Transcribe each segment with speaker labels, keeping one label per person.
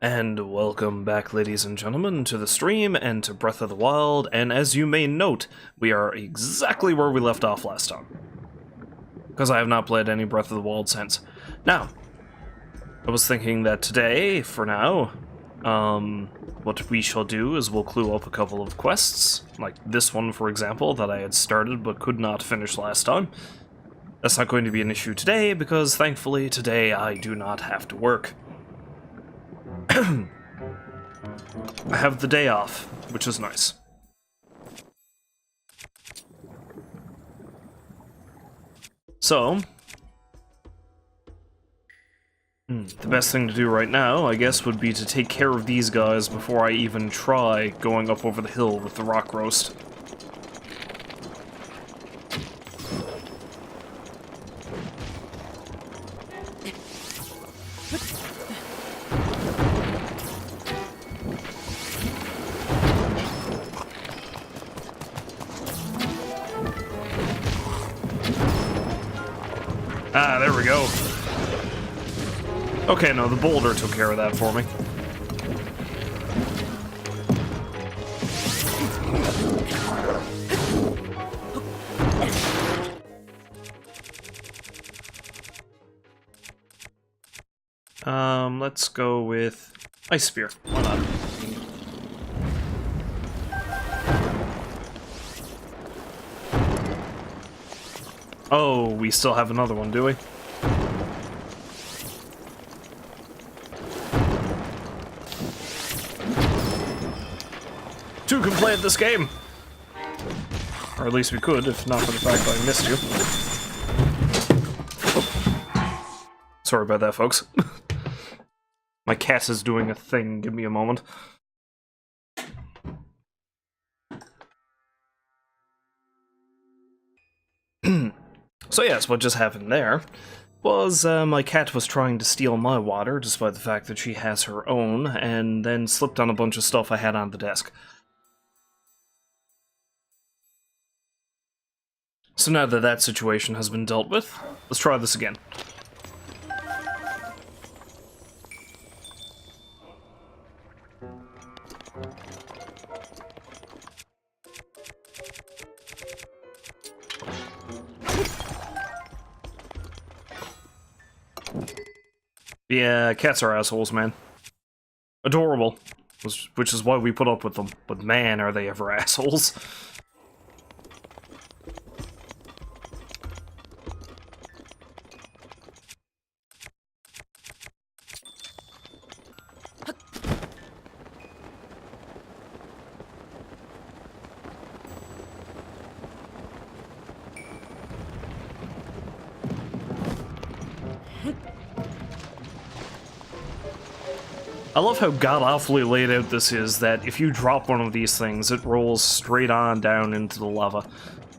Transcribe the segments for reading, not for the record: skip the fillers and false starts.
Speaker 1: And welcome back, ladies and gentlemen, to the stream and to Breath of the Wild, and as you may note, we are exactly where we left off last time. Because I have not played any Breath of the Wild since. Now, I was thinking that today, for now, what we shall do is we'll clue up a couple of quests, like this one, for example, that I had started but could not finish last time. That's not going to be an issue today, because thankfully today I do not have to work. I have the day off, which is nice. So, the best thing to do right now, I guess, would be to take care of these guys before I even try going up over the hill with the rock roast. Ah, there we go. Okay, no, the boulder took care of that for me. Let's go with Ice Spear. Why not? Oh, we still have another one, do we? Two can play at this game! Or at least we could, if not for the fact that I missed you. Oh. Sorry about that, folks. My cat is doing a thing, give me a moment. So yes, what just happened there was my cat was trying to steal my water, despite the fact that she has her own, and then slipped on a bunch of stuff I had on the desk. So now that that situation has been dealt with, let's try this again. Yeah, cats are assholes, man. Adorable, which is why we put up with them. But man, are they ever assholes. I love how god-awfully laid out this is, that if you drop one of these things, it rolls straight on down into the lava.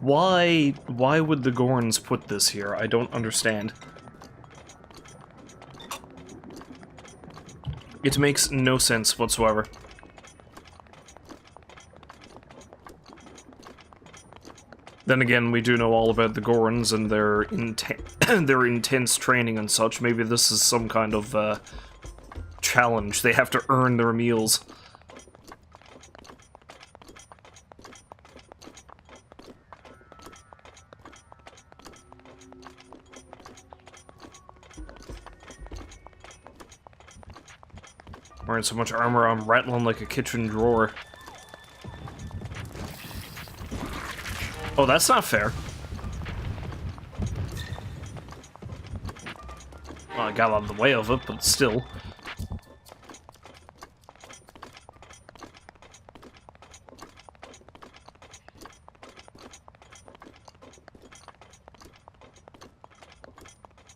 Speaker 1: Why would the Gorns put this here? I don't understand. It makes no sense whatsoever. Then again, we do know all about the Gorns and their their intense training and such. Maybe this is some kind of, challenge. They have to earn their meals. Wearing so much armor, I'm rattling like a kitchen drawer. Oh, that's not fair. Well, I got out of the way of it, but still.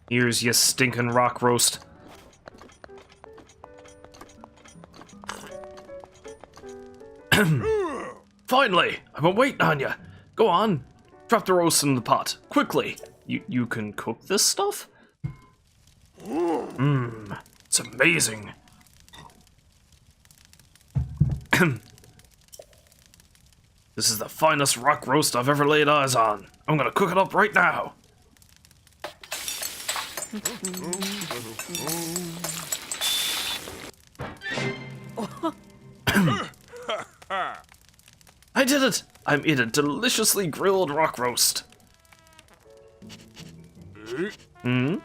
Speaker 1: Here's your stinking rock roast. Finally! I've been waiting on you. Go on, drop the roast in the pot, quickly. You can cook this stuff? It's amazing. This is the finest rock roast I've ever laid eyes on. I'm gonna cook it up right now. I did it! I'm eating a deliciously grilled rock roast. Hmm?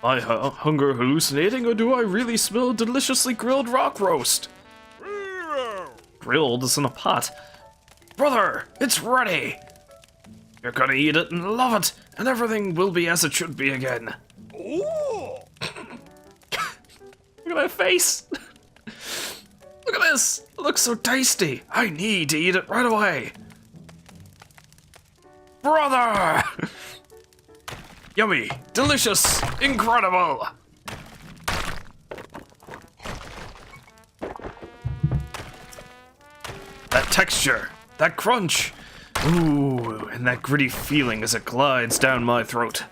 Speaker 1: My hunger hallucinating, or do I really smell deliciously grilled rock roast? Grilled is in a pot. Brother, it's ready! You're gonna eat it and love it, and everything will be as it should be again. Ooh. Look at that face! Look at this! It looks so tasty! I need to eat it right away! Brother! Yummy! Delicious! Incredible! That texture! That crunch! Ooh, and that gritty feeling as it glides down my throat.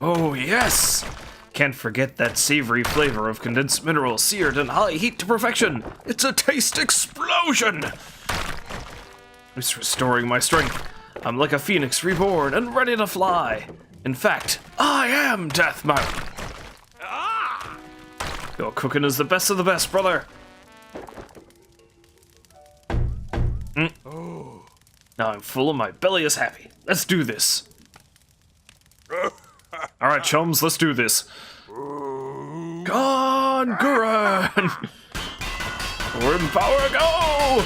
Speaker 1: Oh yes! Can't forget that savory flavor of condensed minerals seared in high heat to perfection! It's a taste explosion! It's restoring my strength. I'm like a phoenix reborn and ready to fly. In fact, I am Death Mountain. Your cooking is the best of the best, brother. Now I'm full and my belly is happy. Let's do this. Alright, chums, let's do this. Gone, Guran! Forward power, go!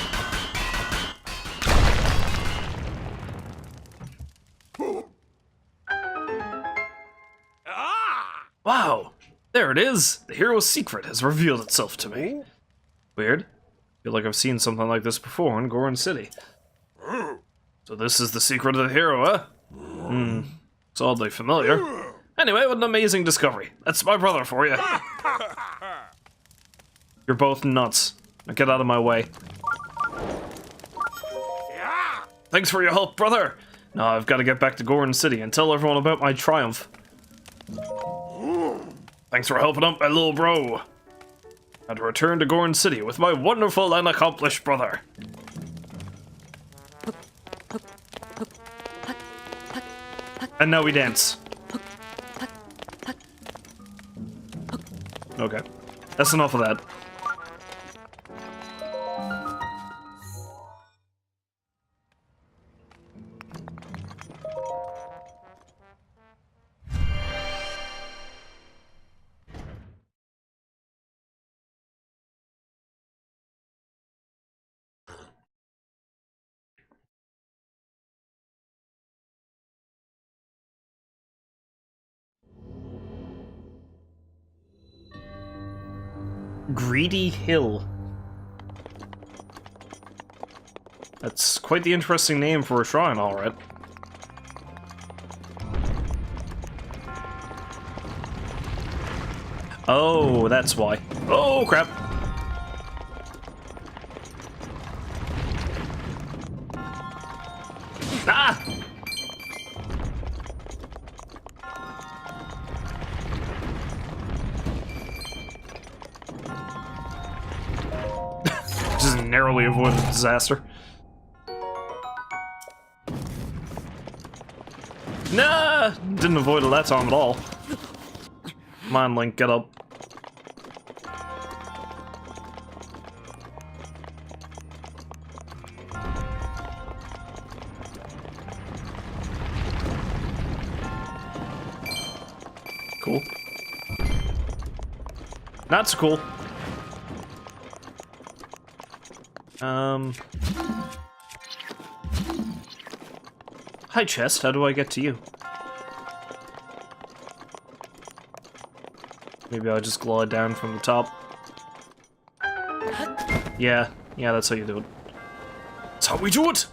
Speaker 1: Wow, there it is. The hero's secret has revealed itself to me. Weird. Feel like I've seen something like this before in Goron City. So this is the secret of the hero, huh? It's oddly familiar. Anyway, what an amazing discovery. That's my brother for you. You're both nuts. Now get out of my way. Thanks for your help, brother. Now I've got to get back to Goron City and tell everyone about my triumph. Thanks for helping out my little bro. Now to return to Goron City with my wonderful and accomplished brother. And now we dance. Okay, that's enough of that. Greedy Hill. That's quite the interesting name for a shrine, alright. Oh, that's why. Oh, crap. Ah! Just narrowly avoided disaster. Nah! Didn't avoid it that time at all. Come on, Link, get up. Cool. Not so cool. Hi, chest. How do I get to you? Maybe I'll just glide down from the top. Yeah, that's how you do it. That's how we do it!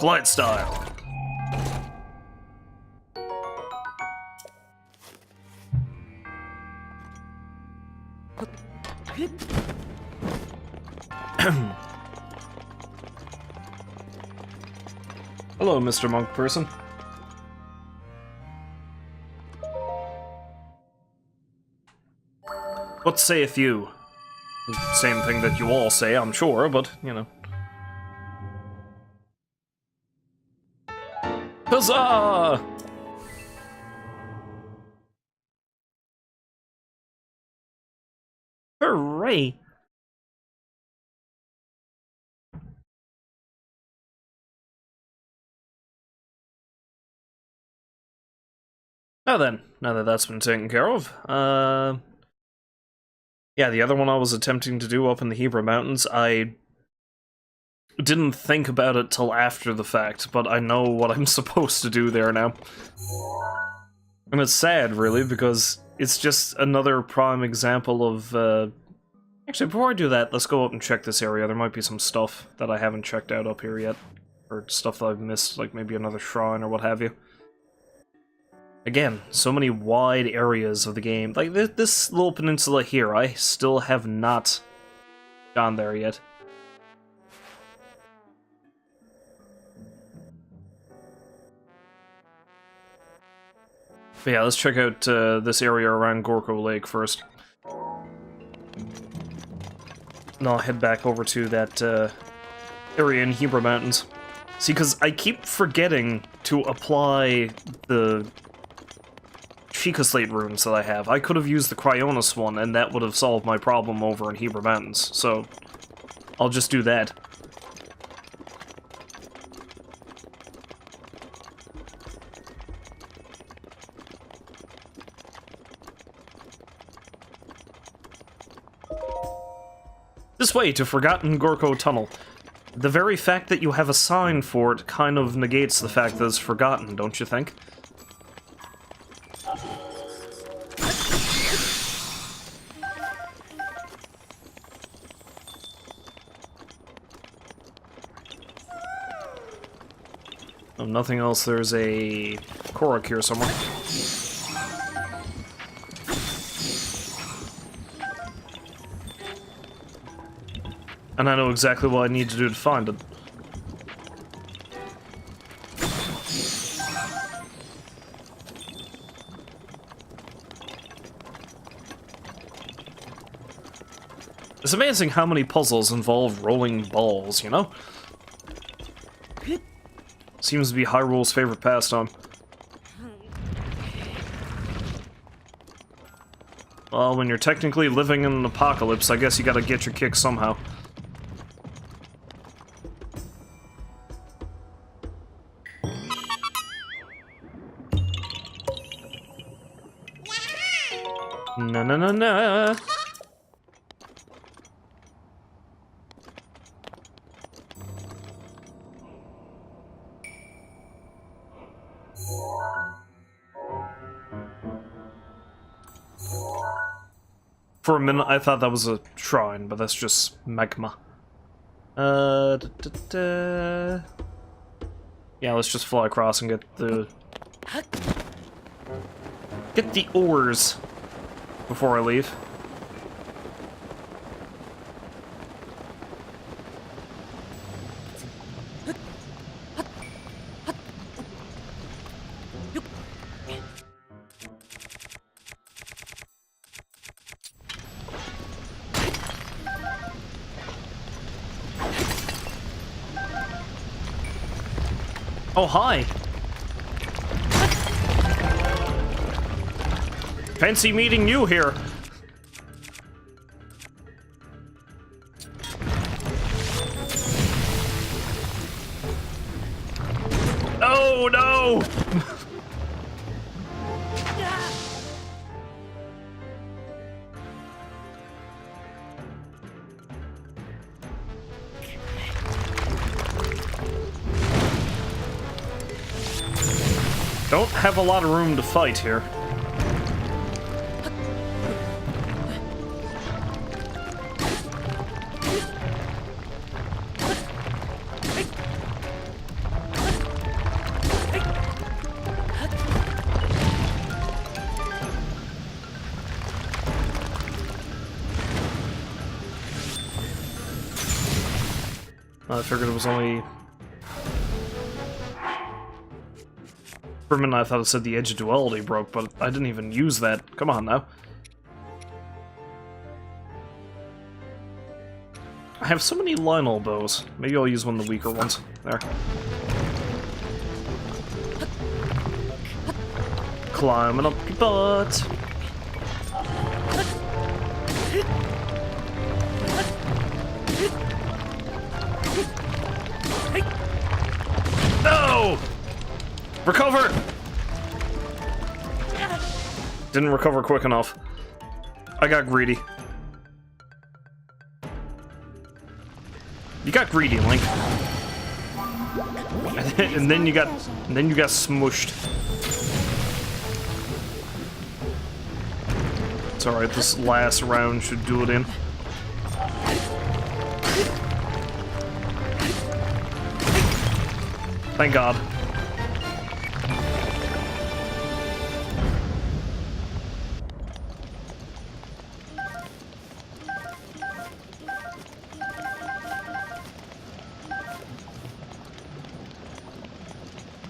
Speaker 1: Glide style. Hello, Mr. Monk person. What saith you? Same thing that you all say, I'm sure, but, you know. Huzzah! Hooray! Now then, now that that's been taken care of, yeah, the other one I was attempting to do up in the Hebra Mountains, I didn't think about it till after the fact, but I know what I'm supposed to do there now. And it's sad, really, because it's just another prime example of, Actually, before I do that, let's go up and check this area. There might be some stuff that I haven't checked out up here yet. Or stuff that I've missed, like maybe another shrine or what have you. Again, so many wide areas of the game. Like, this little peninsula here, I still have not gone there yet. But yeah, let's check out this area around Gorko Lake first. And I'll head back over to that area in Hebra Mountains. See, because I keep forgetting to apply the Sheikah Slate runes that I have. I could have used the Cryonis one, and that would have solved my problem over in Hebra Mountains, so I'll just do that. This way to Forgotten Gorko Tunnel. The very fact that you have a sign for it kind of negates the fact that it's forgotten, don't you think? Oh, nothing else. There's a Korok here somewhere. And I know exactly what I need to do to find it. It's amazing how many puzzles involve rolling balls, you know? Seems to be Hyrule's favorite pastime. Well, when you're technically living in an apocalypse, I guess you gotta get your kicks somehow. Na na na na. For a minute, I thought that was a shrine, but that's just magma. Yeah, let's just fly across and get the ores before I leave. Oh, hi! Fancy meeting you here! Oh, no! Don't have a lot of room to fight here. I figured it was only... For a minute I thought it said the edge of duality broke, but I didn't even use that. Come on now. I have so many Lionel bows. Maybe I'll use one of the weaker ones. There. Climbing up your butt. No! Recover! Didn't recover quick enough. I got greedy. You got greedy, Link. And then you got smushed. It's alright, this last round should do it in. Thank God.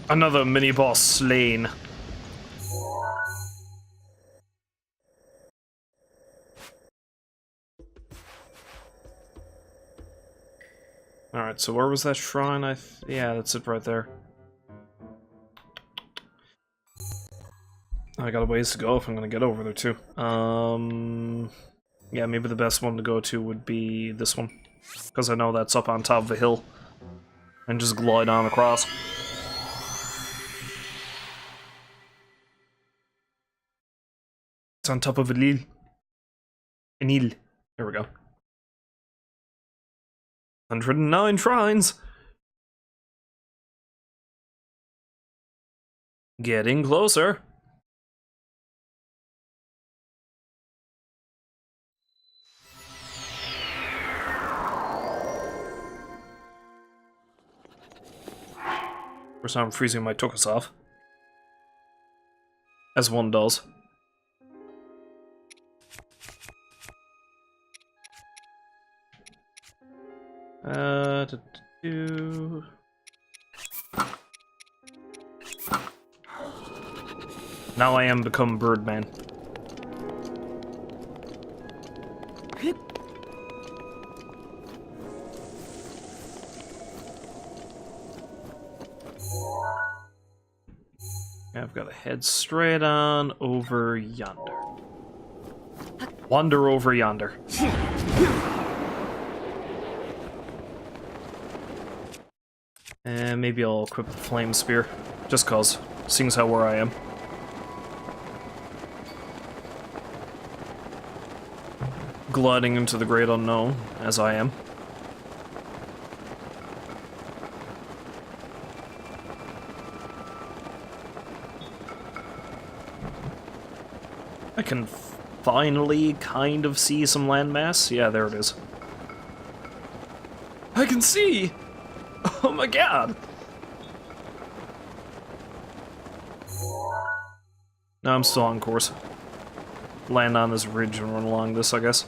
Speaker 1: Another mini-boss slain. Alright, so where was that shrine? Yeah, that's it right there. I got a ways to go if I'm gonna get over there too. Yeah, maybe the best one to go to would be this one. Because I know that's up on top of a hill. And just glide on across. It's on top of a hill. An hill. There we go. 109 shrines! Getting closer. First time I'm freezing my tokus off. As one does. Now I am become Birdman. I've got to head straight on over yonder. Wander over yonder. And maybe I'll equip the flame spear, just cause, seeing as how where I am. Gliding into the great unknown, as I am. I can finally kind of see some landmass. Yeah, there it is. I can see! Oh my god! No, I'm still on course. Land on this ridge and run along this, I guess.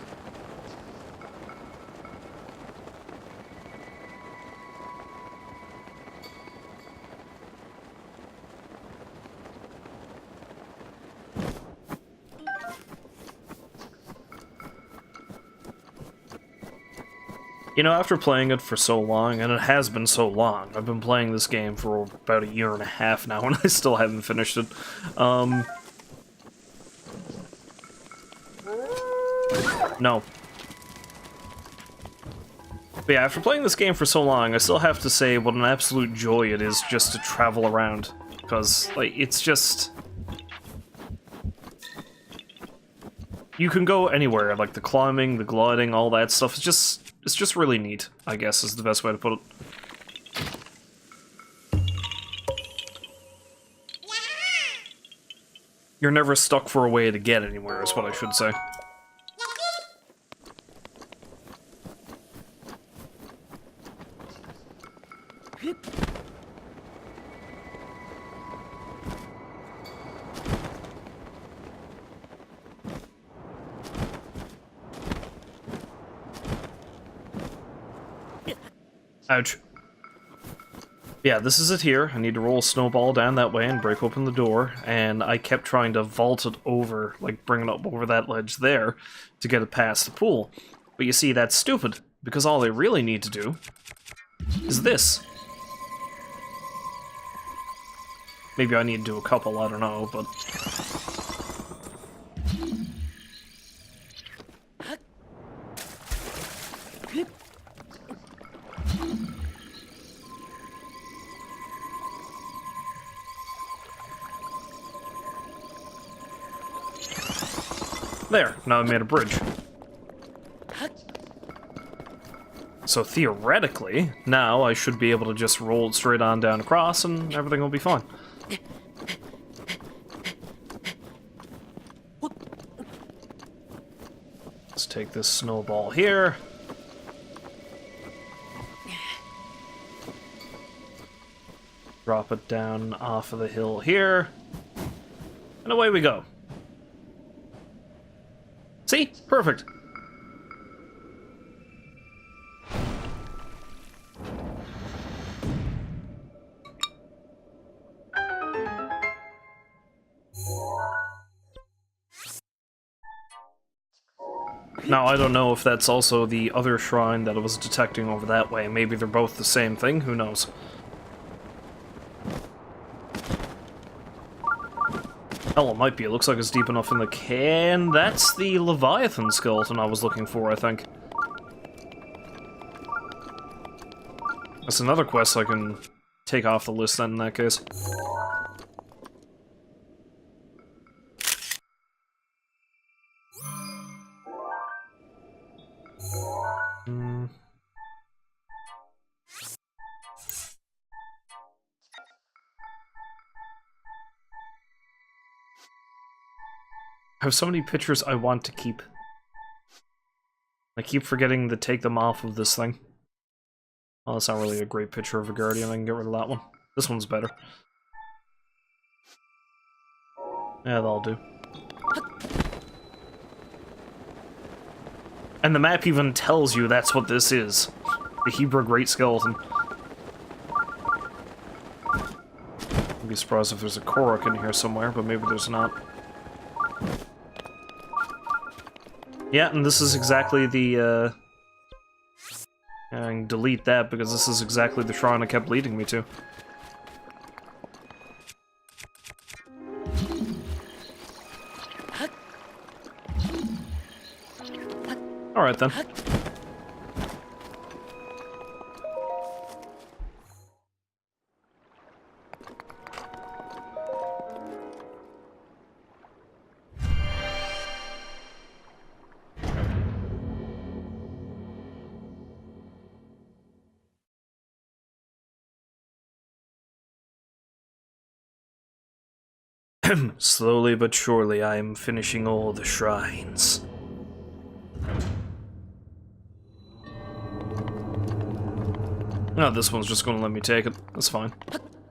Speaker 1: You know, after playing it for so long, and it has been so long, I've been playing this game for about 1.5 years now, and I still haven't finished it. No. But yeah, after playing this game for so long, I still have to say what an absolute joy it is just to travel around. Because, like, it's just... You can go anywhere, like the climbing, the gliding, all that stuff. It's just really neat, I guess, is the best way to put it. You're never stuck for a way to get anywhere, is what I should say. Ouch. Yeah, this is it here. I need to roll a snowball down that way and break open the door, and I kept trying to vault it over, like bring it up over that ledge there, to get it past the pool. But you see, that's stupid, because all they really need to do is this. Maybe I need to do a couple, I don't know, but... There, now I made a bridge. So theoretically, now I should be able to just roll it straight on down across and everything will be fine. Let's take this snowball here. Drop it down off of the hill here. And away we go. See? Perfect. Now, I don't know if that's also the other shrine that I was detecting over that way. Maybe they're both the same thing, who knows? Hell, it might be. It looks like it's deep enough in the can. That's the Leviathan skeleton I was looking for, I think. That's another quest I can take off the list then, in that case. I have so many pictures I want to keep. I keep forgetting to take them off of this thing. Oh, that's not really a great picture of a guardian. I can get rid of that one. This one's better. Yeah, that'll do. And the map even tells you that's what this is. The Hebrew Great Skeleton. I'd be surprised if there's a Korok in here somewhere, but maybe there's not. Yeah, and this is exactly the, I can delete that because this is exactly the shrine it kept leading me to. Alright then. Slowly but surely, I am finishing all the shrines. No, this one's just gonna let me take it. That's fine.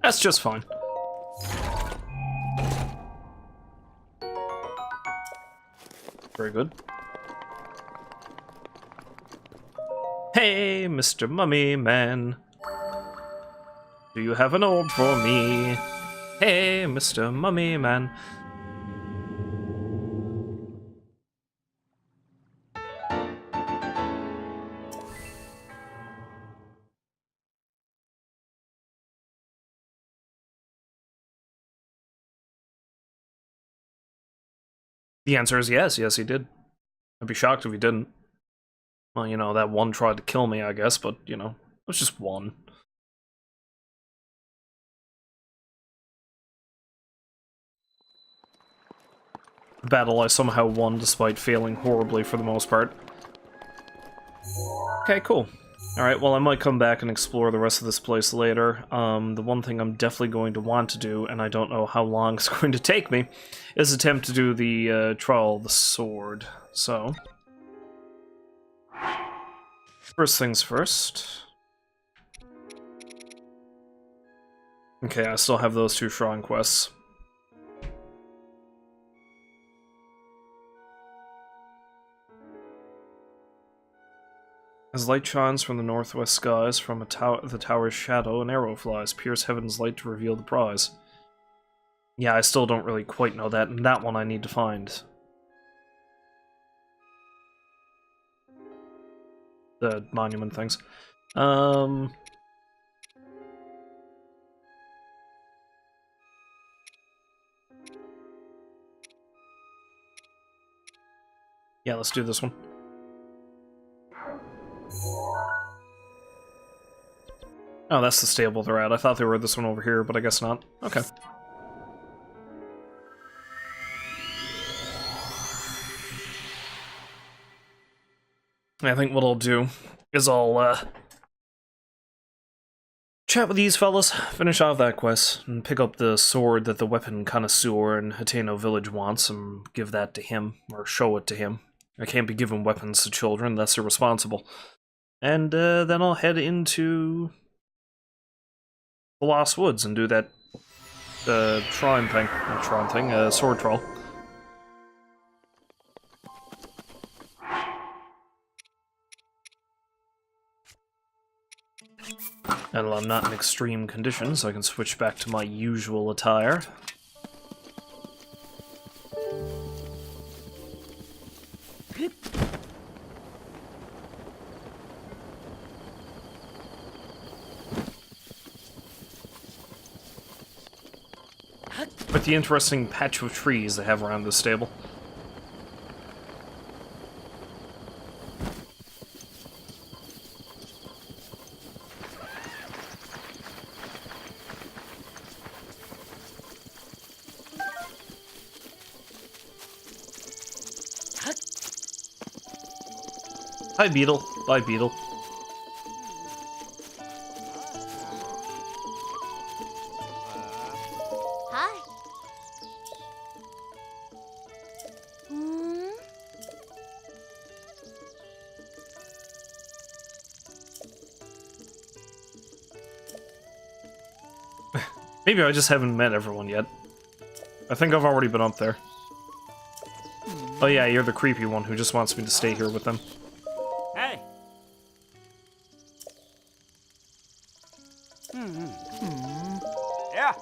Speaker 1: That's just fine. Very good. Hey, Mr. Mummy Man. Do you have an orb for me? Hey, Mr. Mummy Man. The answer is yes. Yes, he did. I'd be shocked if he didn't. Well, you know, that one tried to kill me, I guess, but, you know, it was just one. Battle I somehow won despite failing horribly for the most part. Okay, cool. Alright, well I might come back and explore the rest of this place later. The one thing I'm definitely going to want to do, and I don't know how long it's going to take me, is attempt to do the Trial of the Sword. So, first things first. Okay, I still have those two shrine quests. As light shines from the northwest skies, from the tower's shadow, an arrow flies, pierce heaven's light to reveal the prize. Yeah, I still don't really quite know that, and that one I need to find. The monument things. Yeah, let's do this one. Oh, that's the stable they're at. I thought they were this one over here, but I guess not. Okay. I think what I'll do is I'll chat with these fellas, finish off that quest, and pick up the sword that the weapon connoisseur in Hateno Village wants and give that to him, or show it to him. I can't be giving weapons to children, that's irresponsible. And then I'll head into the Lost Woods and do that sword troll. And while I'm not in extreme conditions, I can switch back to my usual attire. With the interesting patch of trees they have around this stable. Hi, Beetle. Bye, Beetle.
Speaker 2: Hi.
Speaker 1: Maybe I just haven't met everyone yet. I think I've already been up there. Oh yeah, you're the creepy one who just wants me to stay here with them.
Speaker 3: Hey. Yeah.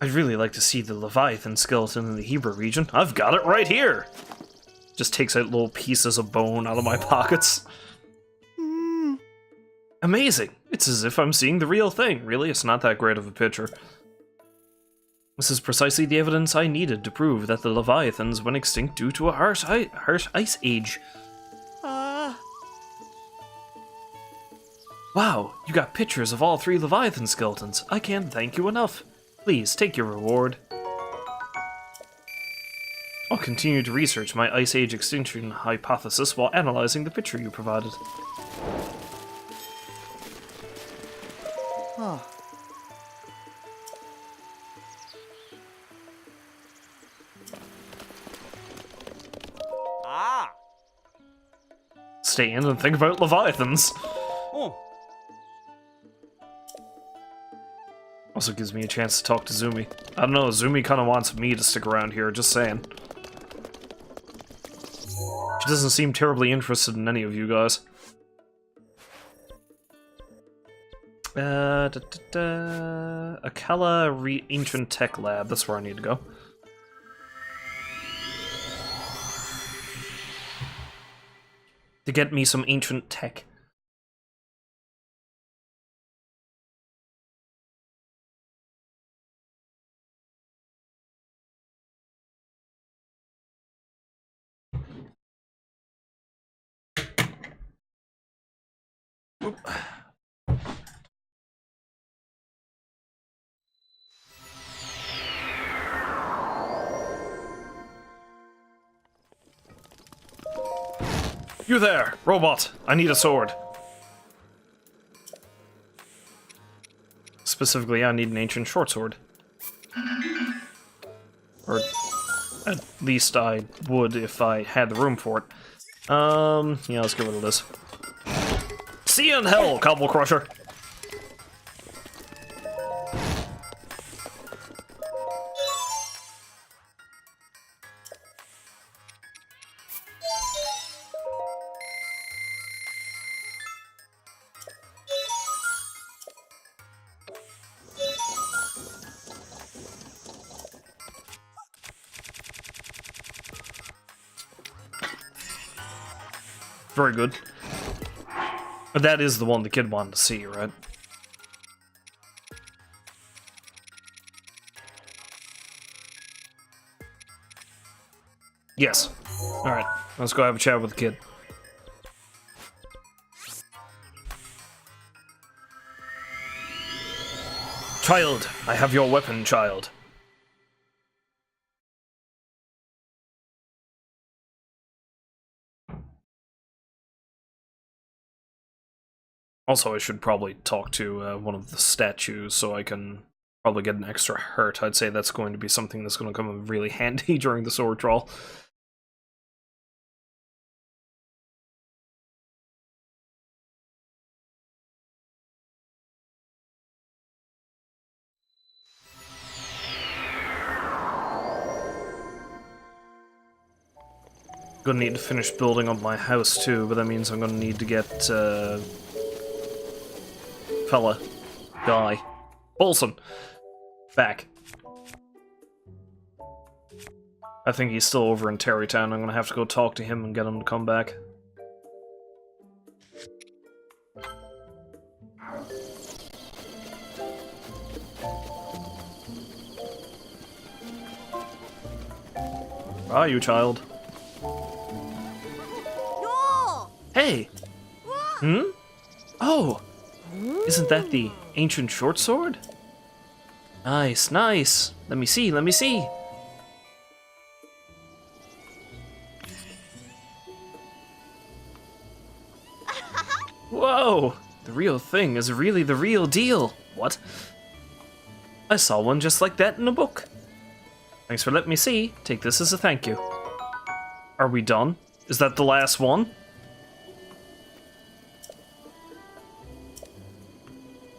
Speaker 1: I'd really like to see the Leviathan skeleton in the Hebrew region. I've got it right here! Just takes out little pieces of bone out of my pockets. Amazing! It's as if I'm seeing the real thing. Really, it's not that great of a picture. This is precisely the evidence I needed to prove that the Leviathans went extinct due to a harsh ice age. Wow, you got pictures of all 3 Leviathan skeletons. I can't thank you enough. Please, take your reward. I'll continue to research my Ice Age extinction hypothesis while analyzing the picture you provided. Stay in and think about Leviathans. Also gives me a chance to talk to Zumi. I don't know, Zumi kind of wants me to stick around here, just saying. She doesn't seem terribly interested in any of you guys. Akala Ancient Tech Lab, that's where I need to go. To get me some ancient tech. Oop. You there, robot! I need a sword. Specifically, I need an ancient short sword. Or at least I would if I had the room for it. Yeah, let's get rid of this. See you in hell, Cobble Crusher! Very good. But that is the one the kid wanted to see, right? Yes. Alright, let's go have a chat with the kid. Child, I have your weapon, child. Also, I should probably talk to one of the statues so I can probably get an extra hurt. I'd say that's going to be something that's going to come in really handy during the sword draw. Gonna need to finish building up my house too, but that means I'm gonna need to get guy, Bolson, back. I think he's still over in Terrytown. I'm gonna have to go talk to him and get him to come back. Ah, you child. Hey! Hmm? Oh! Isn't that the ancient short sword? Nice, nice! Let me see, let me see! Whoa! The real thing is really the real deal! What? I saw one just like that in a book. Thanks for letting me see. Take this as a thank you. Are we done? Is that the last one?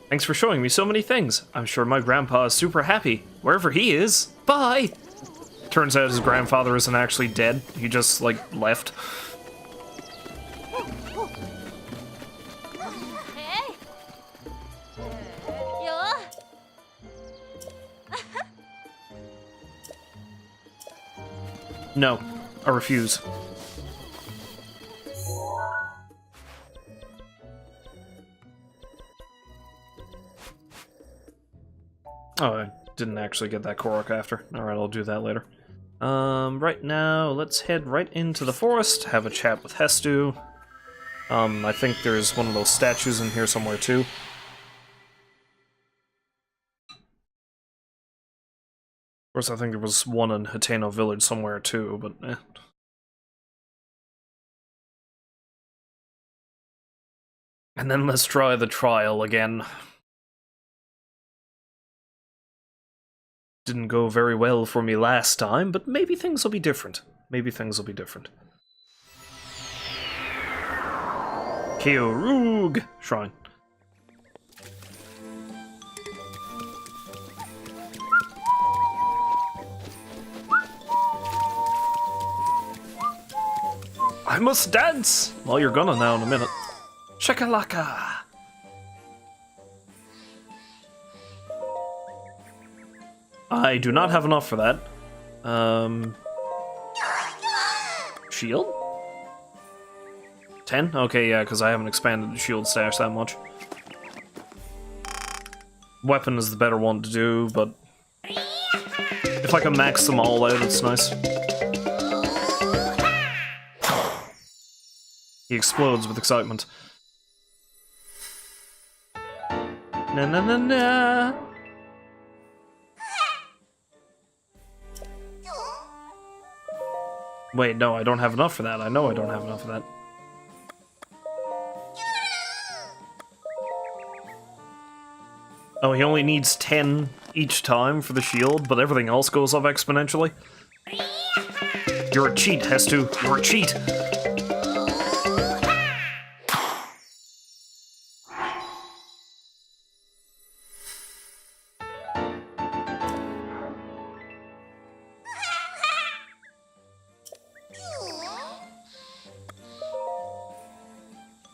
Speaker 1: Thanks for showing me so many things. I'm sure my grandpa is super happy, wherever he is. Bye! Turns out his grandfather isn't actually dead. He just, like, left. No, I refuse. Oh, I didn't actually get that Korok after. Alright, I'll do that later. Right now, let's head right into the forest, have a chat with Hestu. I think there's one of those statues in here somewhere, too. Of course, I think there was one in Hateno Village somewhere, too, but eh. And then let's try the trial again. Didn't go very well for me last time, but maybe things will be different. Maybe things will be different. Kyorug Shrine. I must dance! Well, you're gonna now in a minute. Shakalaka! I do not have enough for that. Shield? 10? Okay, yeah, because I haven't expanded the shield stash that much. Weapon is the better one to do, but if I can max them all out, it's nice. He explodes with excitement. Na na na na! Wait, no, I don't have enough for that. I know I don't have enough for that. Oh, he only needs 10 each time for the shield, but everything else goes up exponentially? You're a cheat, Hestu. You're a cheat!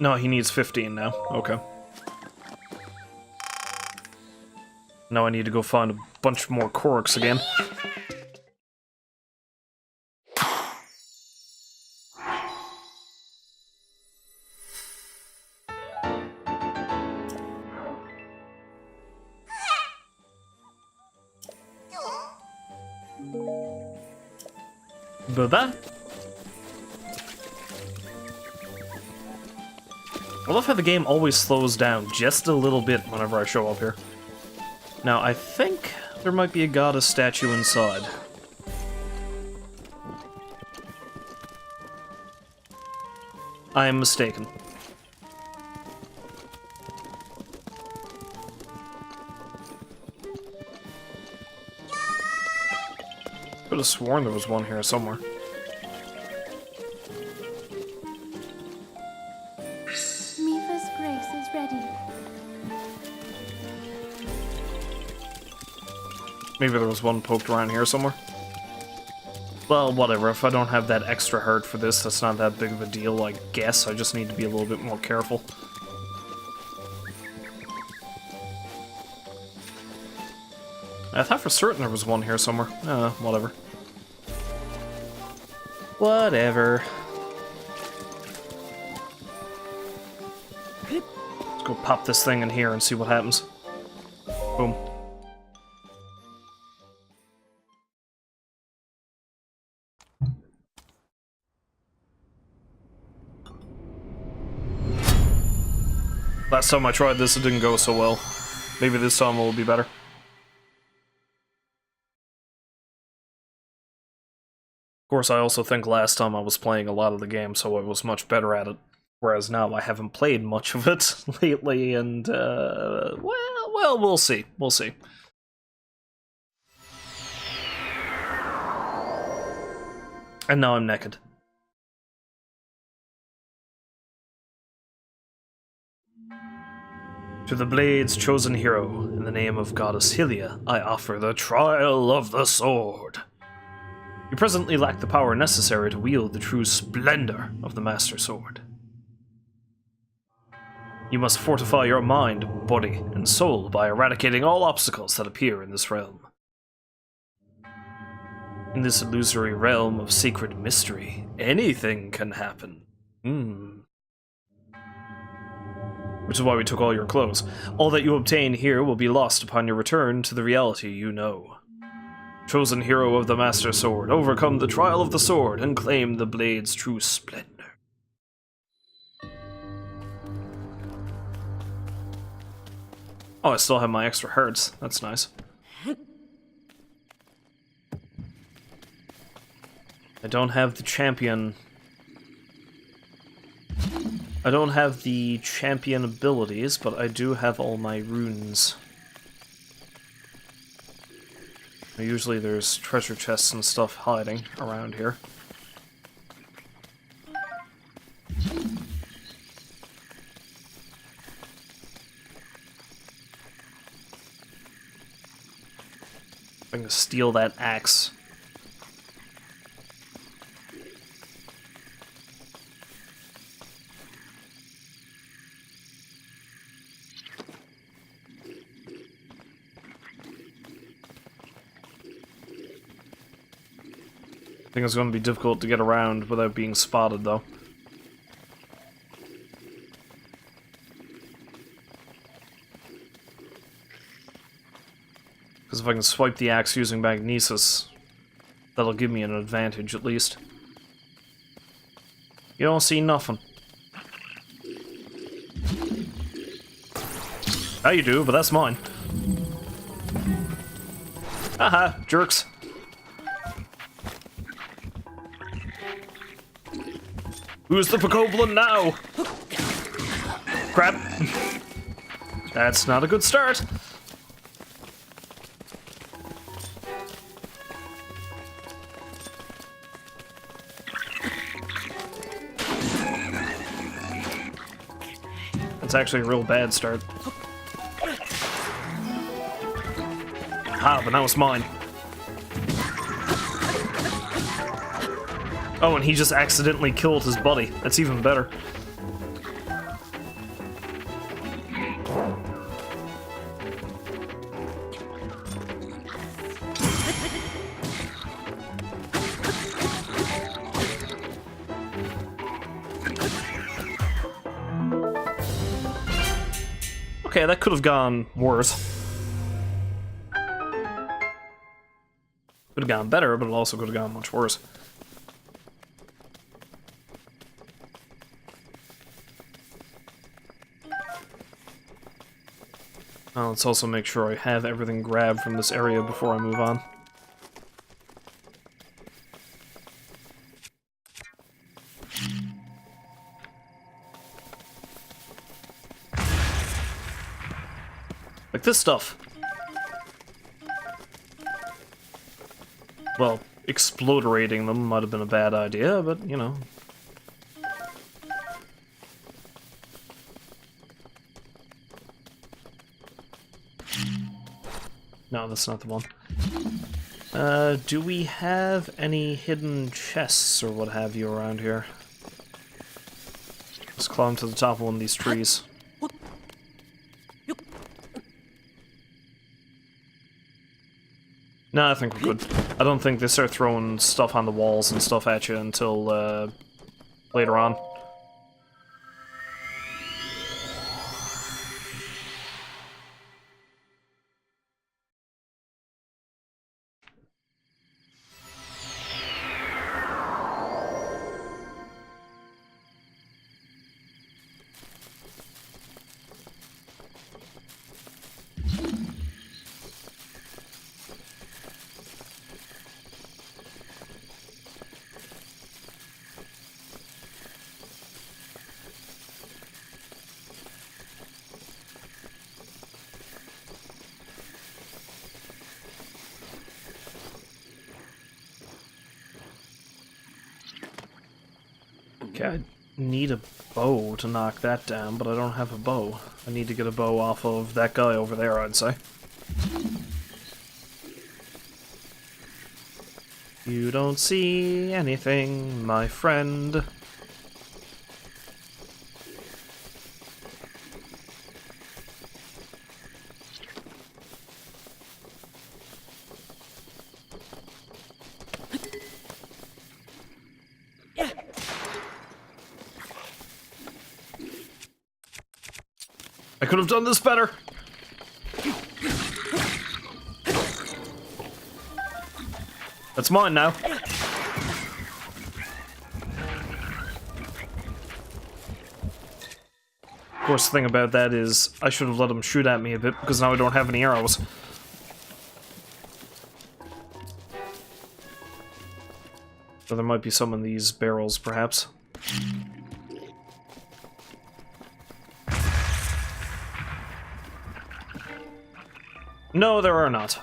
Speaker 1: No, he needs 15 now. Okay. Now I need to go find a bunch more Koroks again. Bye-bye. I love how the game always slows down just a little bit whenever I show up here. Now, I think there might be a goddess statue inside. I am mistaken. Could have sworn there was one here somewhere.
Speaker 2: Mifa's grace is ready.
Speaker 1: Maybe there was one poked around here somewhere. Well, whatever. If I don't have that extra heart for this, that's not that big of a deal, I guess. I just need to be a little bit more careful. I thought for certain there was one here somewhere. Whatever. Whatever. Let's go pop this thing in here and see what happens. Boom. Last time I tried this, it didn't go so well. Maybe this time will be better. Of course, I also think last time I was playing a lot of the game, so I was much better at it. Whereas now I haven't played much of it lately, and, well, we'll see. We'll see. And now I'm naked. To the Blade's chosen hero, in the name of Goddess Hylia, I offer the trial of the sword. You presently lack the power necessary to wield the true splendor of the Master Sword. You must fortify your mind, body, and soul by eradicating all obstacles that appear in this realm. In this illusory realm of sacred mystery, anything can happen. Which is why we took all your clothes. All that you obtain here will be lost upon your return to the reality you know. Chosen hero of the Master Sword, overcome the trial of the sword and claim the blade's true splendor. Oh, I still have my extra hearts. That's nice. I don't have the champion. I don't have the champion abilities, but I do have all my runes. Usually there's treasure chests and stuff hiding around here. I'm gonna steal that axe. I think it's going to be difficult to get around without being spotted, though. Because if I can swipe the axe using magnesis, that'll give me an advantage, at least. You don't see nothing. Now you do, but that's mine. Haha, jerks. Who's the Picoblin now? Crap. That's not a good start. That's actually a real bad start. Ah, but now it's mine. Oh, and he just accidentally killed his buddy. That's even better. Okay, that could have gone worse. Could have gone better, but it also could have gone much worse. Now let's also make sure I have everything grabbed from this area before I move on. Like this stuff. Well, exploderating them might have been a bad idea, but, you know. No, that's not the one. Do we have any hidden chests or what have you around here? Let's climb to the top of one of these trees. No, I think we're good. I don't think they start throwing stuff on the walls and stuff at you until, later on. Okay, I need a bow to knock that down, but I don't have a bow. I need to get a bow off of that guy over there, I'd say. You don't see anything, my friend. I could have done this better. That's mine now. Of course, the thing about that is I should have let him shoot at me a bit because now I don't have any arrows. So there might be some in these barrels, perhaps. No, there are not.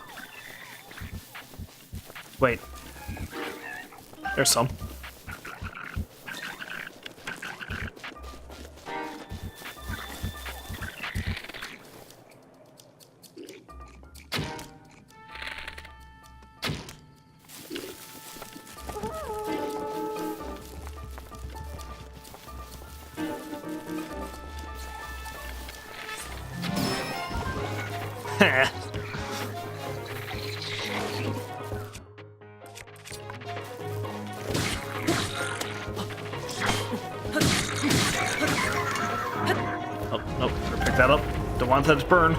Speaker 1: Wait. There's some. Heh. Oh, nope, better pick that up. Don't want that to burn.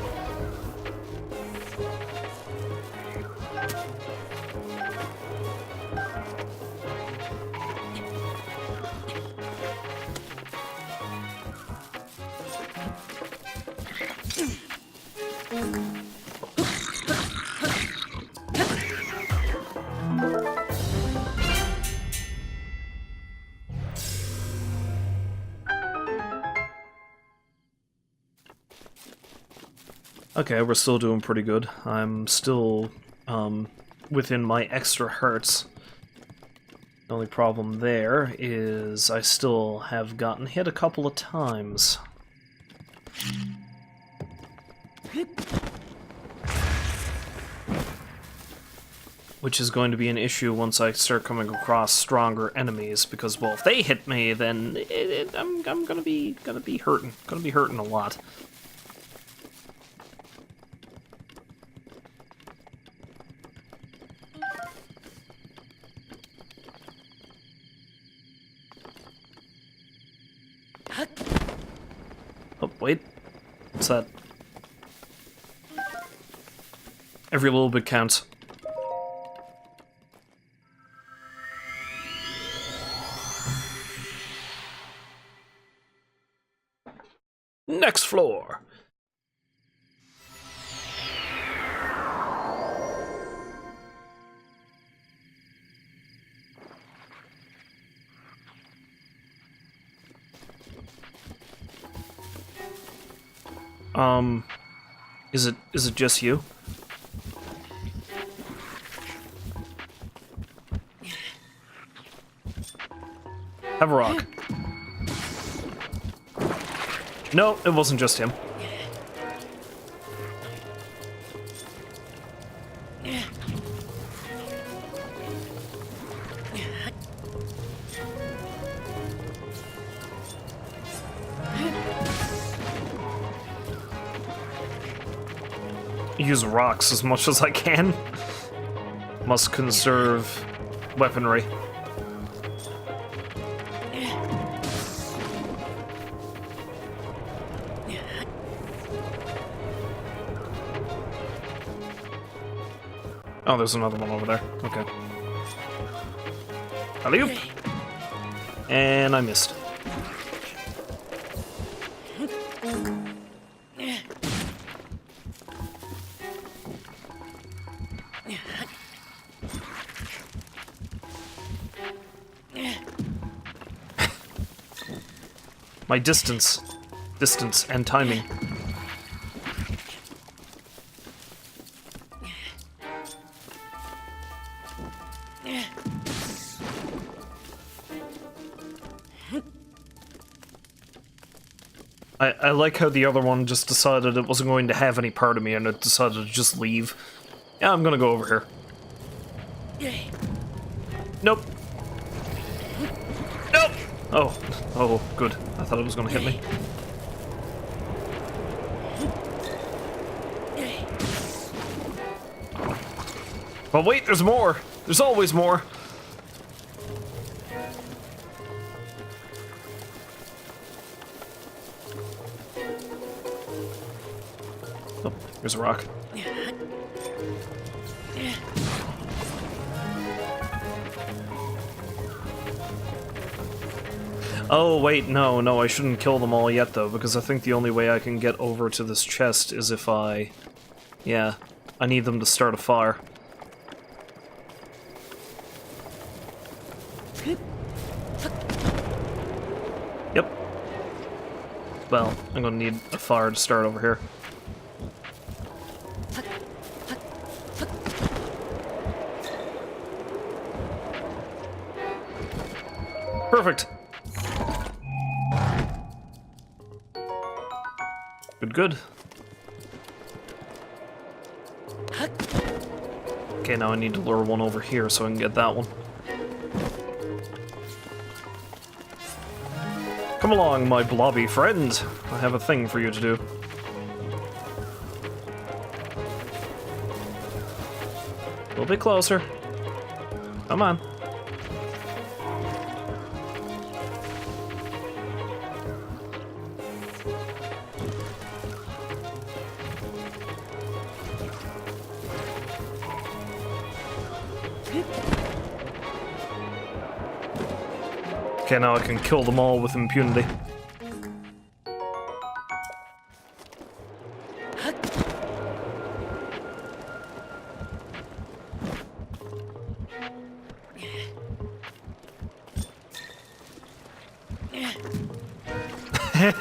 Speaker 1: Okay, we're still doing pretty good. I'm still, within my extra hearts. The only problem there is I still have gotten hit a couple of times. Which is going to be an issue once I start coming across stronger enemies, because, well, if they hit me, then I'm gonna be hurting. Gonna be hurting a lot. Oh, wait. What's that? Every little bit counts. Next floor. Is it just you? Have a rock. No, it wasn't just him. Use rocks as much as I can. Must conserve weaponry. Oh, there's another one over there. Okay. Alley-oop. And I missed. My distance and timing. I like how the other one just decided it wasn't going to have any part of me and it decided to just leave. Yeah, I'm gonna go over here. Nope. Nope! Oh, good. I thought it was gonna hit me. But wait, there's more! There's always more! Oh, here's a rock. Oh, wait, no, I shouldn't kill them all yet, though, because I think the only way I can get over to this chest is if I... Yeah, I need them to start a fire. Yep. Well, I'm gonna need a fire to start over here. Perfect! Good. Okay, now I need to lure one over here so I can get that one. Come along, my blobby friend. I have a thing for you to do. A little bit closer. Come on. Okay, now I can kill them all with impunity.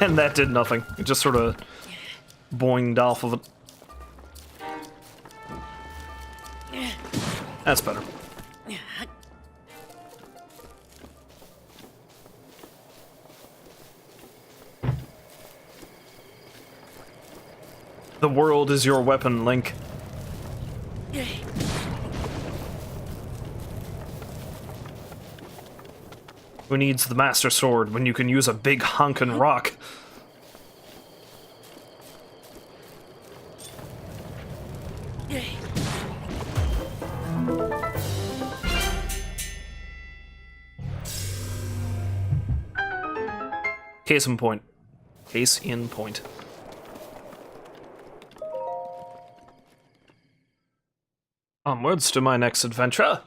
Speaker 1: And that did nothing. It just sort of boinged off of it. That's better. The world is your weapon, Link. Who needs the Master Sword when you can use a big honkin' rock? Case in point. Case in point. Onwards to my next adventure.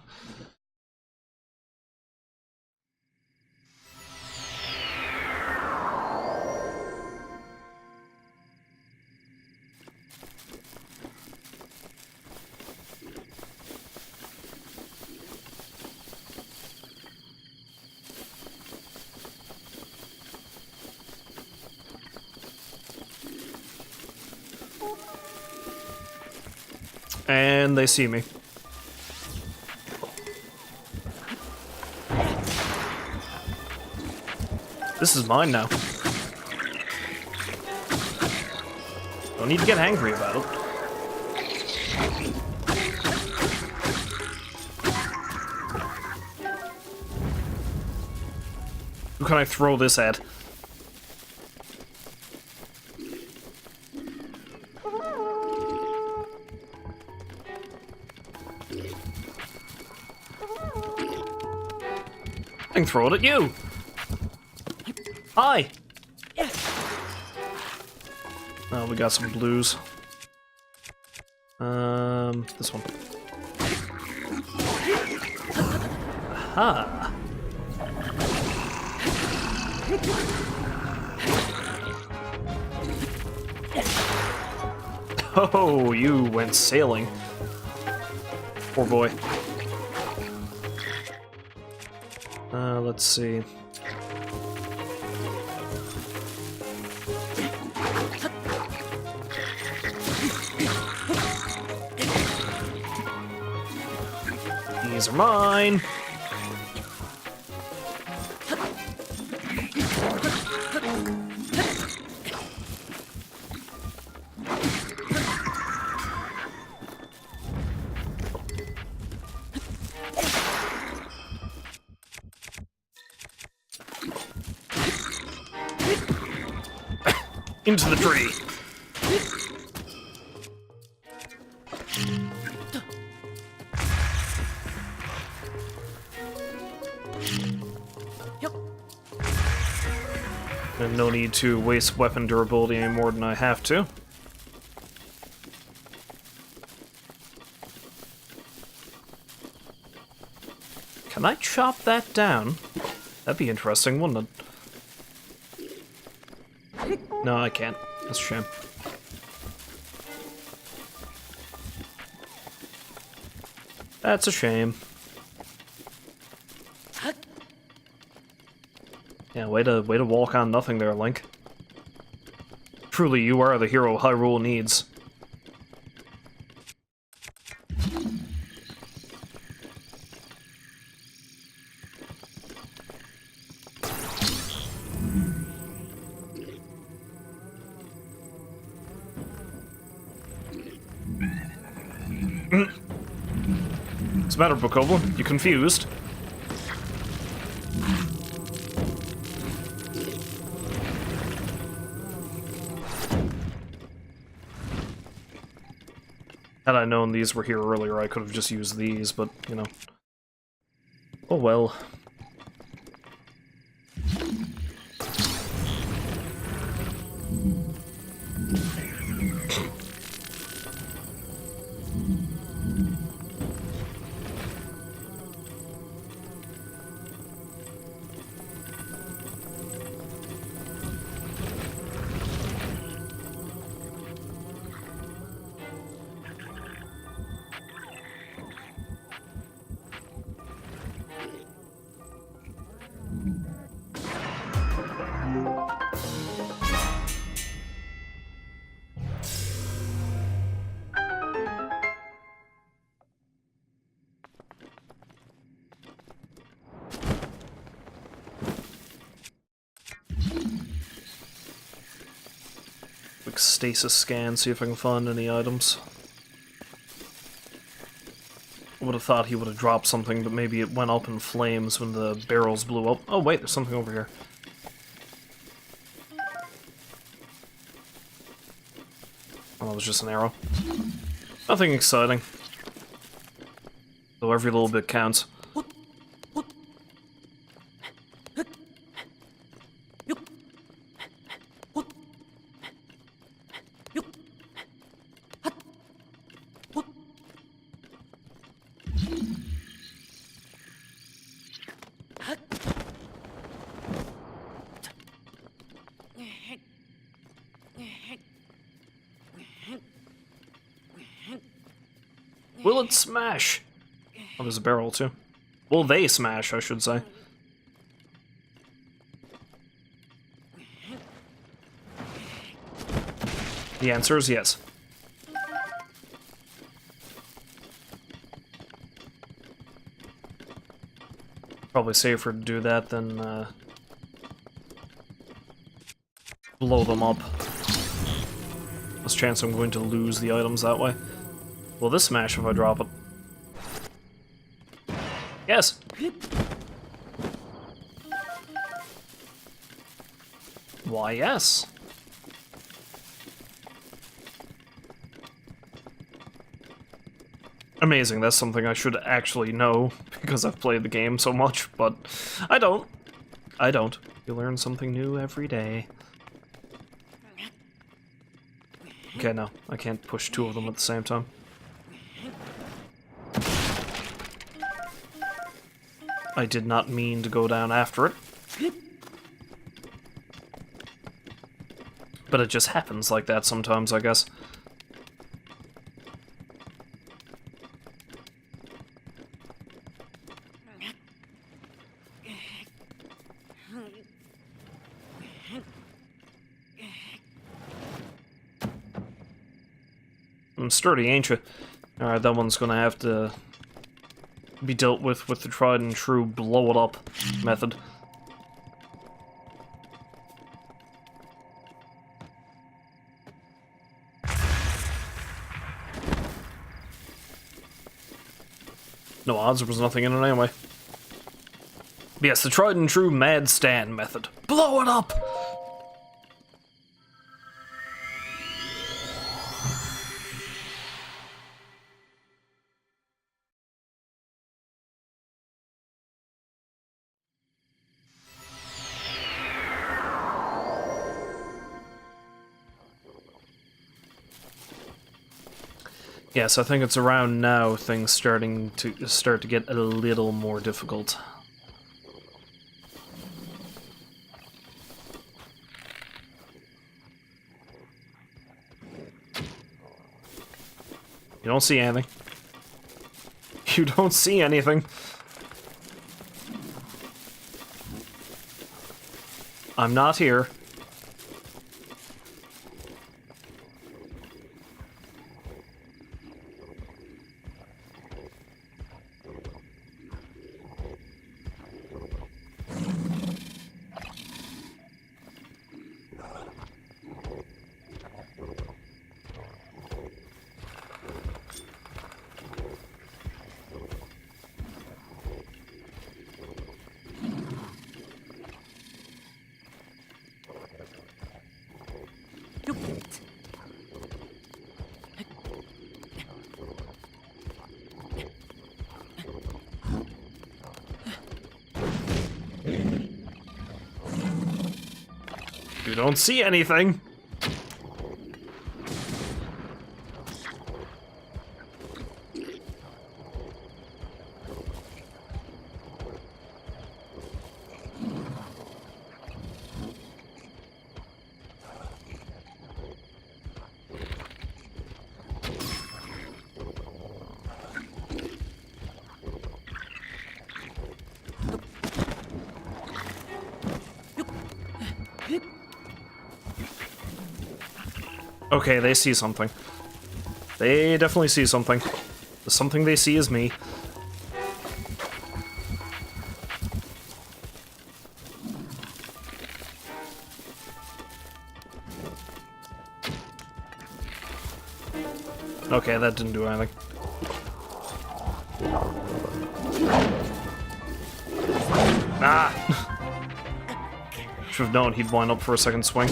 Speaker 1: And they see me. This is mine now. Don't need to get angry about it. Who can I throw this at? I can throw it at you! Hi! Oh, we got some blues. This one. Aha! Oh, you went sailing. Poor boy. Let's see. These are mine. Into the tree. And no need to waste weapon durability any more than I have to. Can I chop that down? That'd be interesting, wouldn't it? No, I can't. That's a shame. That's a shame. Yeah, way to walk on nothing there, Link. Truly, you are the hero Hyrule needs. What's the matter, Bokoblin? You confused? Had I known these were here earlier, I could have just used these, but, you know. Oh well. Quick stasis scan, see if I can find any items. I would have thought he would have dropped something, but maybe it went up in flames when the barrels blew up. Oh wait, there's something over here. Oh, it was just an arrow. Nothing exciting. Though every little bit counts. Will it smash? Oh, there's a barrel too. Will they smash, I should say. The answer is yes. Probably safer to do that than blow them up. There's a chance I'm going to lose the items that way. Will this smash if I drop it? Yes! Why, yes. Amazing, that's something I should actually know, because I've played the game so much, but I don't. I don't. You learn something new every day. Okay, no, I can't push two of them at the same time. I did not mean to go down after it. But it just happens like that sometimes, I guess. I'm sturdy, ain't you? Alright, that one's gonna have to be dealt with the tried and true blow it up method. No odds, there was nothing in it anyway. But yes, the tried and true mad stand method. Blow it up! Yes, I think it's around now things start to get a little more difficult. You don't see anything. You don't see anything. I'm not here. You don't see anything. Okay, they see something. They definitely see something. The something they see is me. Okay, that didn't do anything. Ah! Should have known he'd wind up for a second swing.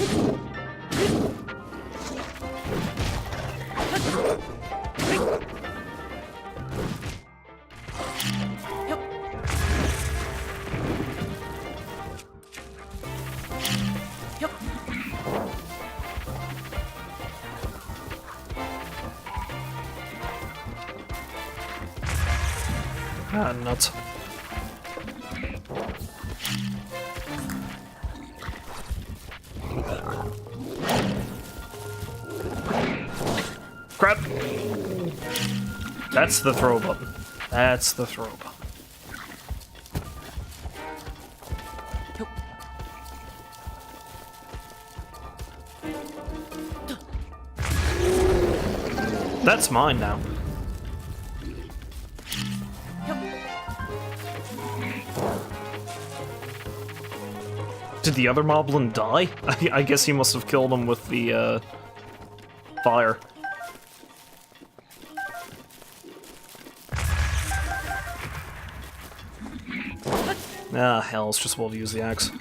Speaker 1: Ah, nuts. Crap! That's the throw button. That's the throw button. That's mine now. Did the other moblin die? I guess he must have killed him with the, fire. Ah, hell, it's just well to use the axe.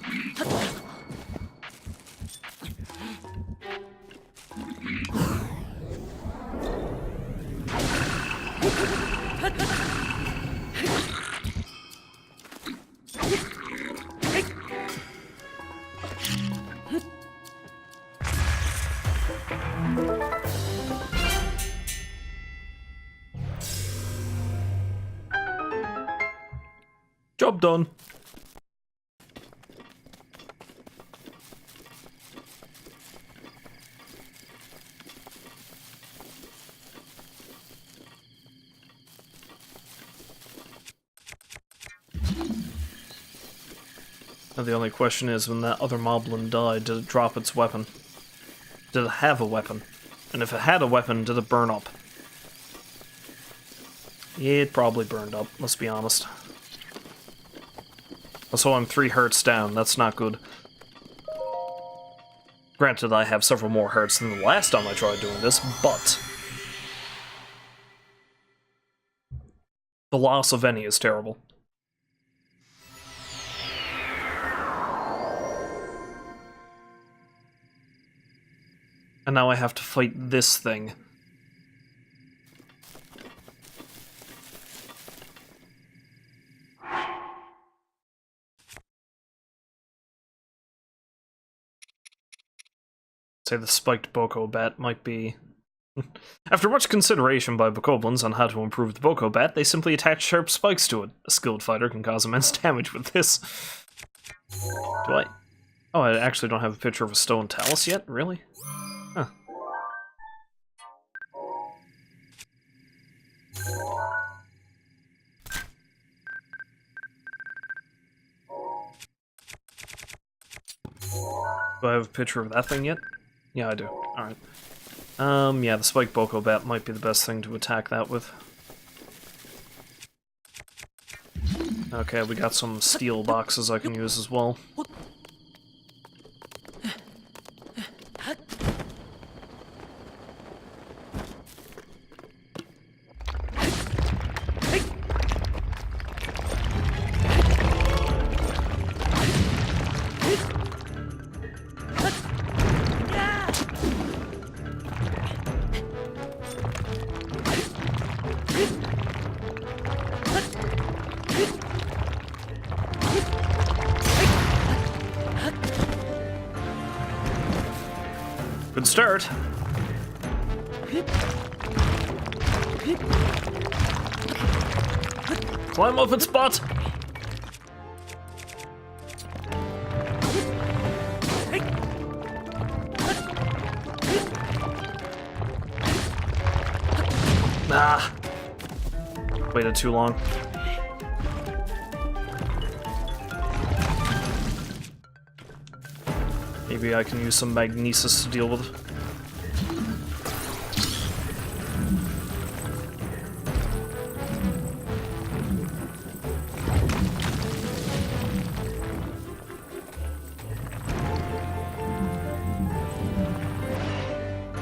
Speaker 1: Job done. Now the only question is, when that other moblin died, did it drop its weapon? Did it have a weapon? And if it had a weapon, did it burn up? Yeah, it probably burned up, let's be honest. Also, I'm 3 hearts down, that's not good. Granted, I have several more hearts than the last time I tried doing this, but... the loss of any is terrible. And now I have to fight this thing. Say the spiked Boko Bat might be... After much consideration by Bokoblins on how to improve the Boko Bat, they simply attach sharp spikes to it. A skilled fighter can cause immense damage with this. Do I... Oh, I actually don't have a picture of a stone talus yet? Really? Huh. Do I have a picture of that thing yet? Yeah, I do. Alright. Yeah, the spiked Boko Bat might be the best thing to attack that with. Okay, we got some steel boxes I can use as well. Good start. Climb up its butt. Ah. Waited too long. Maybe I can use some magnesis to deal with it.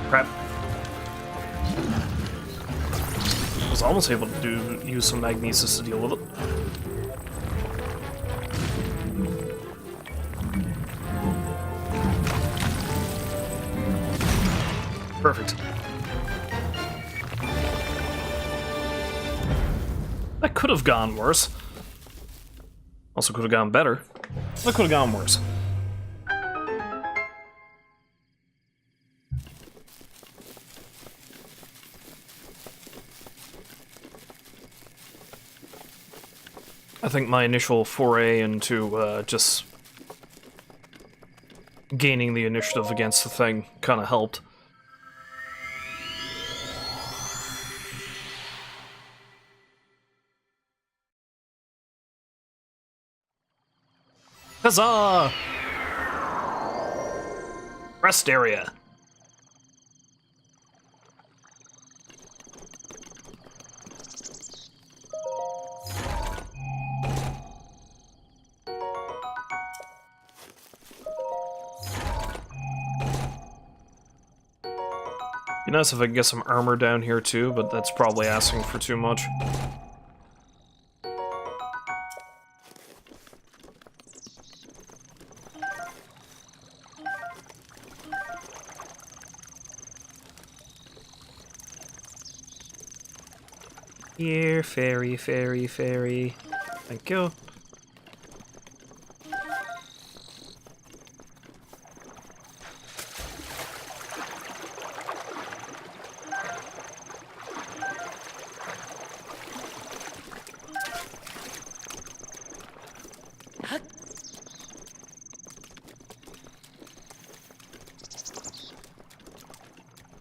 Speaker 1: Crap. I was almost able to use some magnesis to deal with it. Perfect. That could have gone worse. Also could have gone better. That could have gone worse. I think my initial foray into just gaining the initiative against the thing kind of helped. Huzzah! Rest area. nice if I could get some armor down here too, but that's probably asking for too much. Here, fairy, fairy, fairy. Thank you.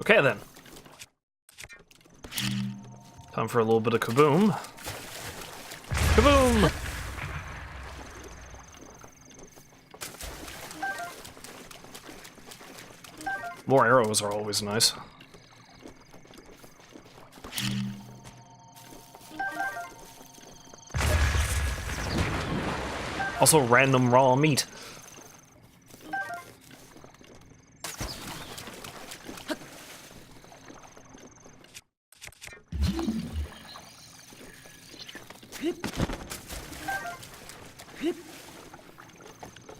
Speaker 1: Okay then. Time for a little bit of kaboom. Kaboom! More arrows are always nice. Also, random raw meat.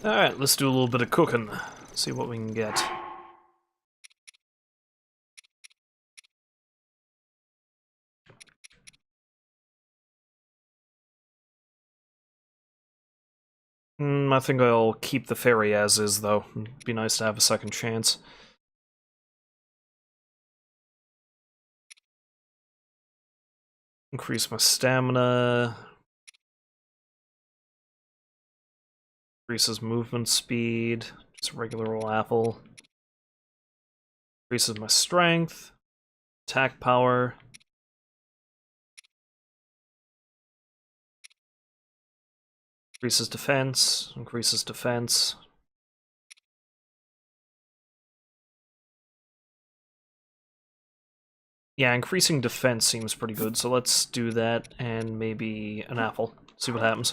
Speaker 1: Alright, let's do a little bit of cooking. See what we can get. I think I'll keep the fairy as is, though. It'd be nice to have a second chance. Increase my stamina. Increases movement speed. Just a regular old apple. Increases my strength. Attack power. Increases defense. Increases defense. Yeah, increasing defense seems pretty good, so let's do that and maybe an apple. See what happens.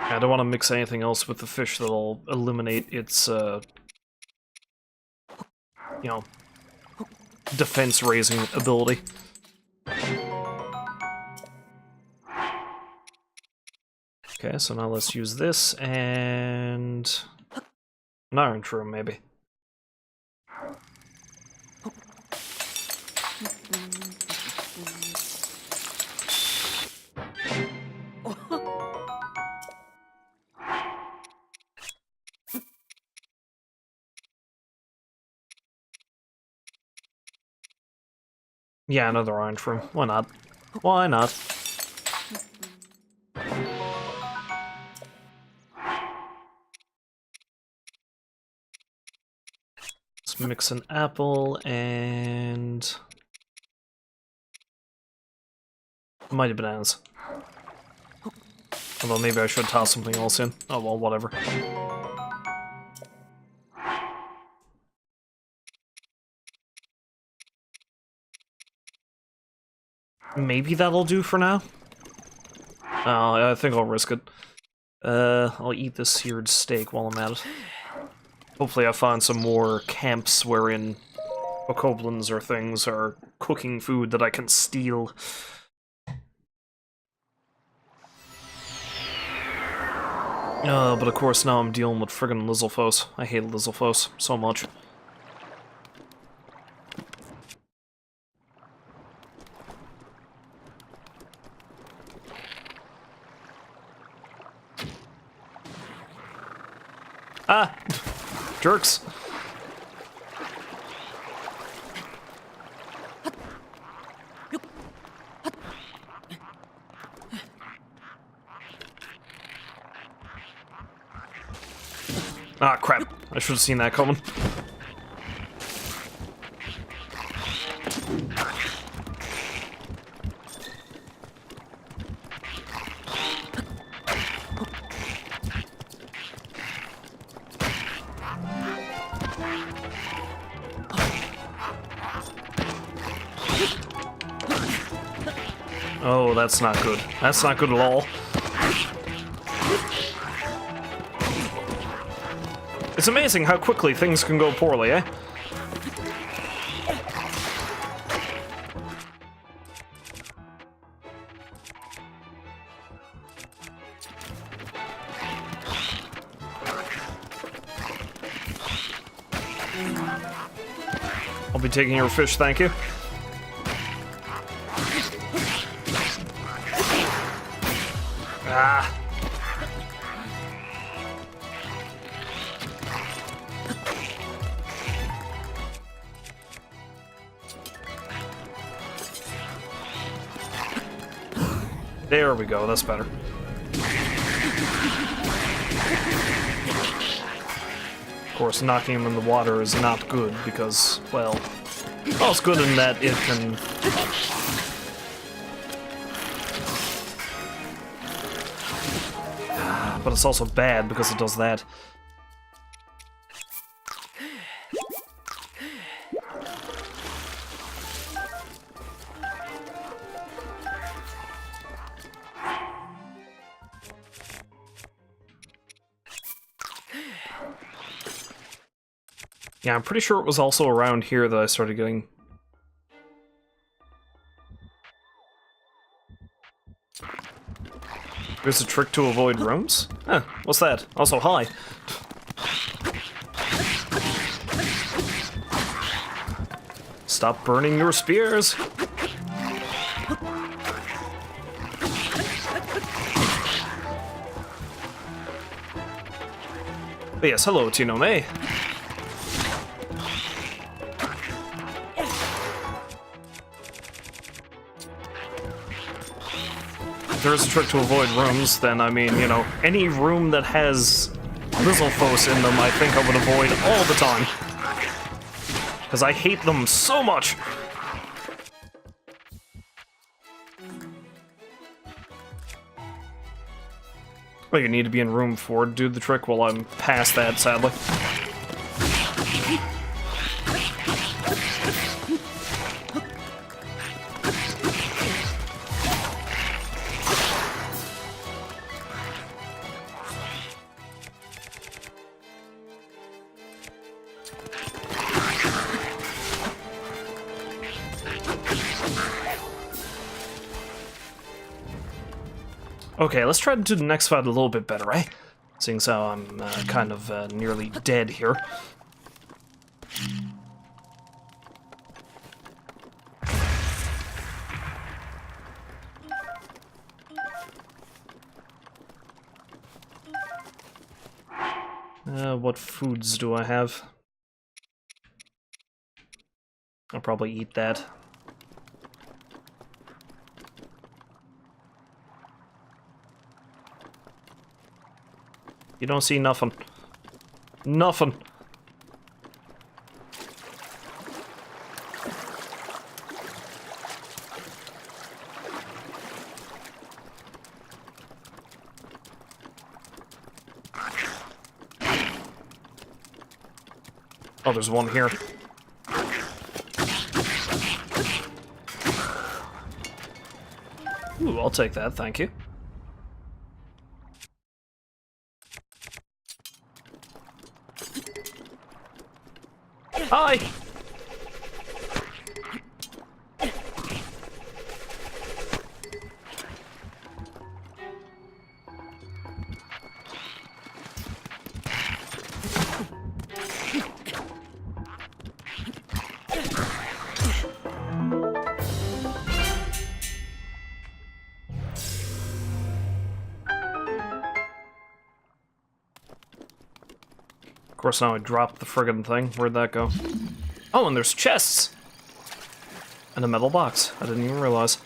Speaker 1: I don't want to mix anything else with the fish that'll eliminate its, you know, defense-raising ability. Okay, so now let's use this and an iron shroom, maybe. Yeah, another iron shroom. Why not? Why not? Let's mix an apple and mighty bananas. Although maybe I should toss something else in. Oh well, whatever. Maybe that'll do for now. I think I'll risk it. I'll eat this seared steak while I'm at it. Hopefully I find some more camps wherein bokoblins or things are cooking food that I can steal. But of course now I'm dealing with friggin' Lizalfos. I hate Lizalfos so much. Ah! Jerks! Ah, crap. I should have seen that coming. Oh, that's not good. That's not good at all. It's amazing how quickly things can go poorly, eh? I'll be taking your fish, thank you. Ah. There we go, that's better. Of course, knocking him in the water is not good because, well, it's good in that it can... But it's also bad because it does that. Yeah, I'm pretty sure it was also around here that I started getting... There's a trick to avoid rooms? Huh, what's that? Also, hi. Stop burning your spears! But yes, hello, Tino May. If there is a trick to avoid rooms, then, I mean, you know, any room that has Lizalfos in them, I think I would avoid all the time. Because I hate them so much! Well, you need to be in room 4 to do the trick. Well, I'm past that, sadly. Okay, let's try to do the next fight a little bit better, eh? Seeing as how I'm kind of nearly dead here. What foods do I have? I'll probably eat that. You don't see nothing. Nothing. Oh, there's one here. Ooh, I'll take that, thank you. Hi! Of course, now I dropped the friggin' thing. Where'd that go? Oh, and there's chests! And a metal box. I didn't even realize.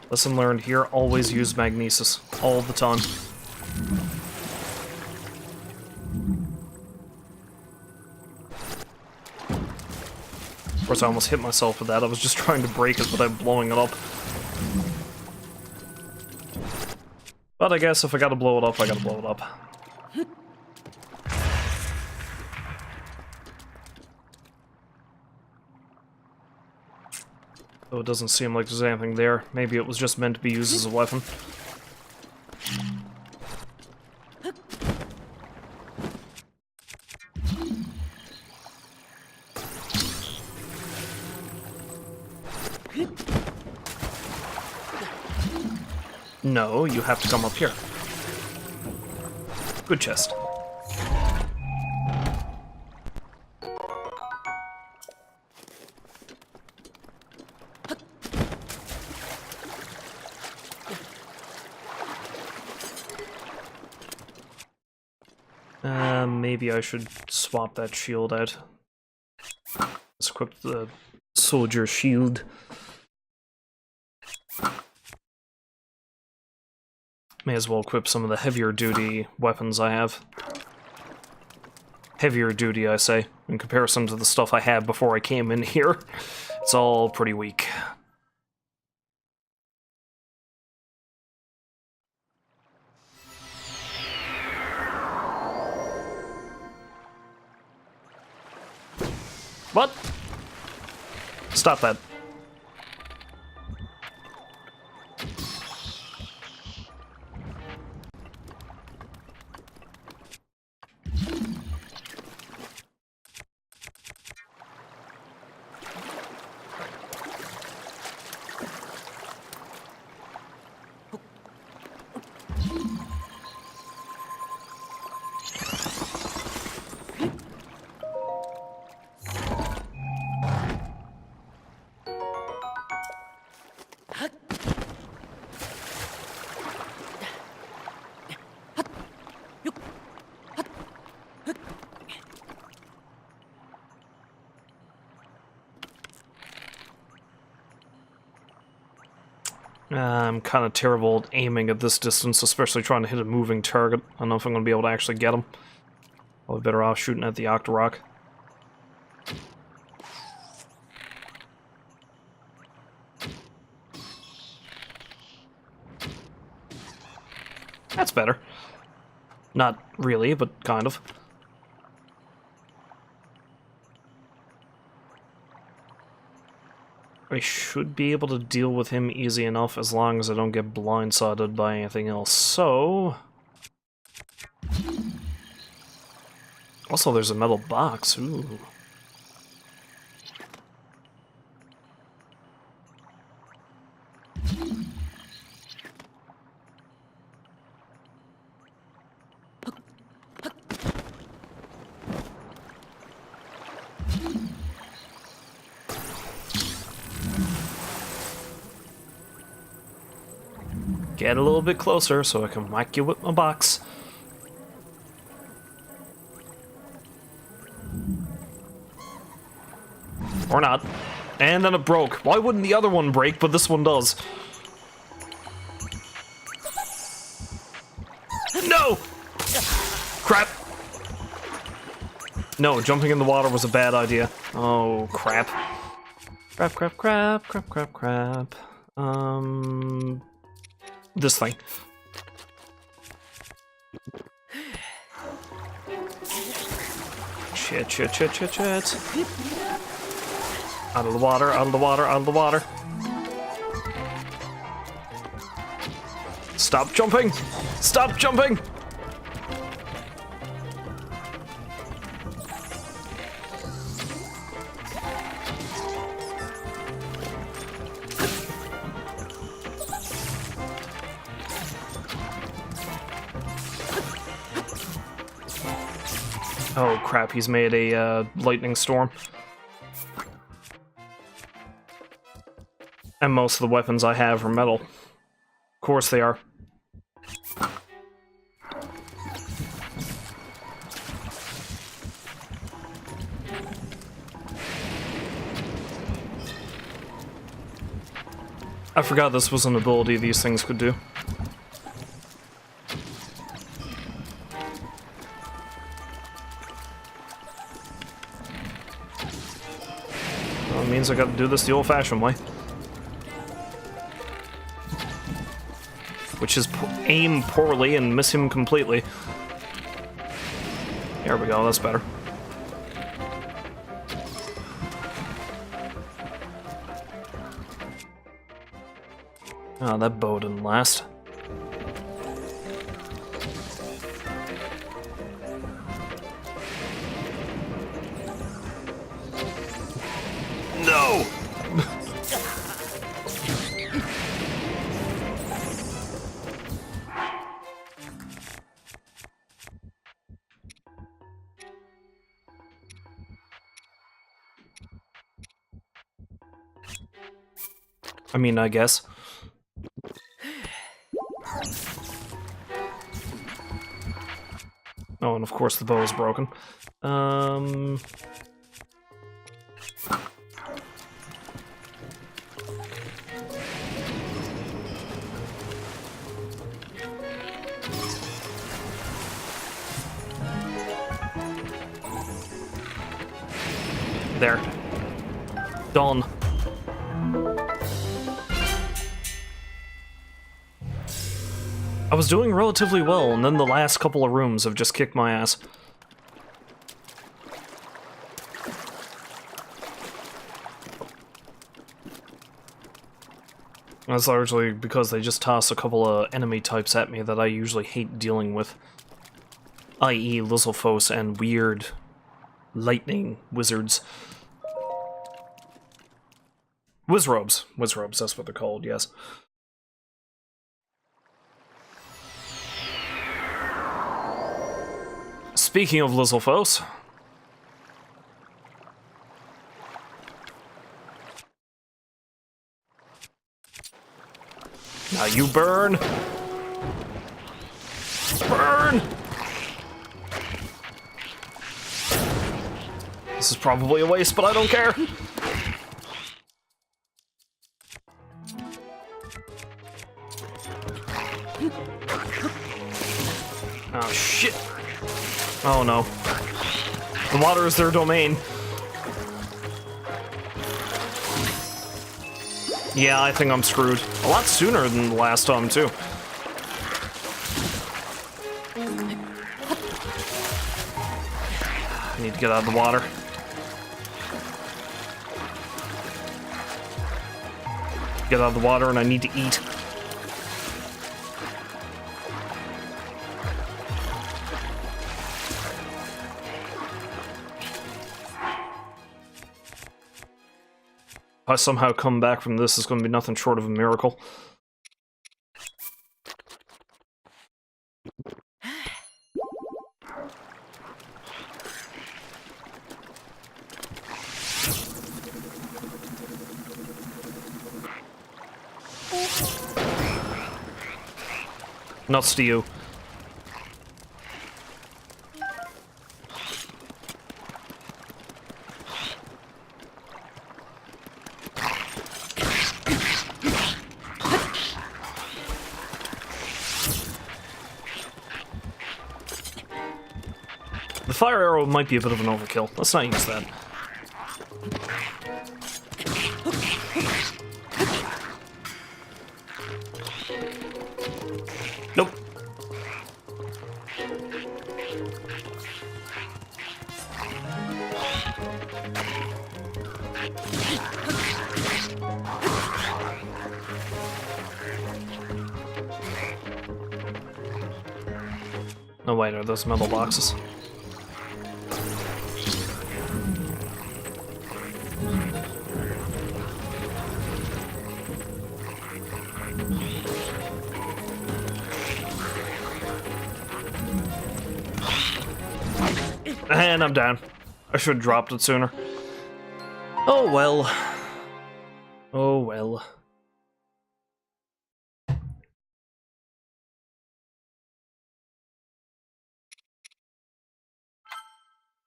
Speaker 1: Lesson learned here, always use magnesis. All the time. Of course, I almost hit myself with that. I was just trying to break it without blowing it up. But I guess if I gotta blow it up, I gotta blow it up. Though it doesn't seem like there's anything there. Maybe it was just meant to be used as a weapon. No, you have to come up here. Good chest. Maybe I should swap that shield out. Let's equip the soldier shield. May as well equip some of the heavier duty weapons I have. Heavier duty, I say, in comparison to the stuff I had before I came in here. It's all pretty weak. What? Stop that. I'm kind of terrible at aiming at this distance, especially trying to hit a moving target. I don't know if I'm going to be able to actually get him. Probably better off shooting at the Octorok. That's better. Not really, but kind of. I should be able to deal with him easy enough as long as I don't get blindsided by anything else. So... also, there's a metal box. Ooh. Get a little bit closer so I can whack you with my box. Or not. And then it broke. Why wouldn't the other one break, but this one does? No! Crap! No, jumping in the water was a bad idea. Oh, crap. Crap, crap, crap, crap, crap, crap. This thing. Shit, shit, shit, shit, shit. Out of the water, out of the water, out of the water. Stop jumping! Stop jumping! Oh crap, he's made a lightning storm. And most of the weapons I have are metal. Of course they are. I forgot this was an ability these things could do. Well, it means I gotta do this the old-fashioned way. Which is aim poorly and miss him completely. There we go, that's better. Oh, that bow didn't last. No! I mean, I guess. Oh, and of course the bow is broken. There. Done. I was doing relatively well, and then the last couple of rooms have just kicked my ass. That's largely because they just toss a couple of enemy types at me that I usually hate dealing with. I.e. Lizalfos and weird lightning wizards. Wizrobes. Wizrobes, that's what they're called, yes. Speaking of Lizalfos... Now you burn! Burn! This is probably a waste, but I don't care! Oh, shit! Oh no. The water is their domain. Yeah, I think I'm screwed. A lot sooner than the last time, too. I need to get out of the water. Get out of the water, and I need to eat. If I somehow come back from this, it's going to be nothing short of a miracle. Nuts to you. The fire arrow might be a bit of an overkill. Let's not use that. Nope. Oh wait, are those metal boxes? And I'm down. I should have dropped it sooner. Oh well. Oh well.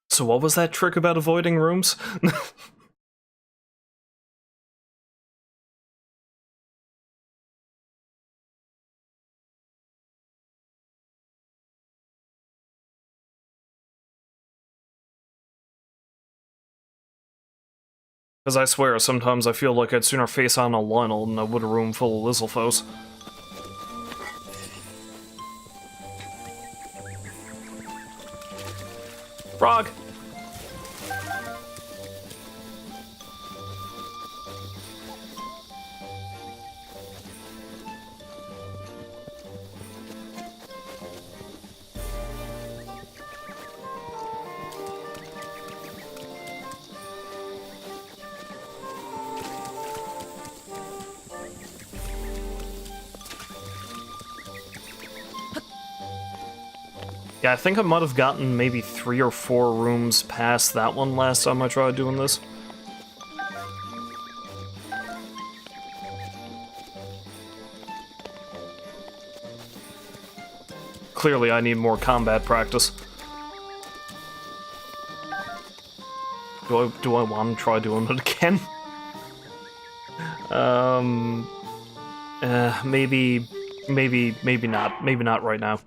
Speaker 1: So what was that trick about avoiding rooms? Because I swear, sometimes I feel like I'd sooner face on a Lionel than I would a room full of Lizalfos. Frog! Yeah, I think I might have gotten maybe 3 or 4 rooms past that one last time I tried doing this. Clearly, I need more combat practice. Do I want to try doing it again? Maybe not. Maybe not right now.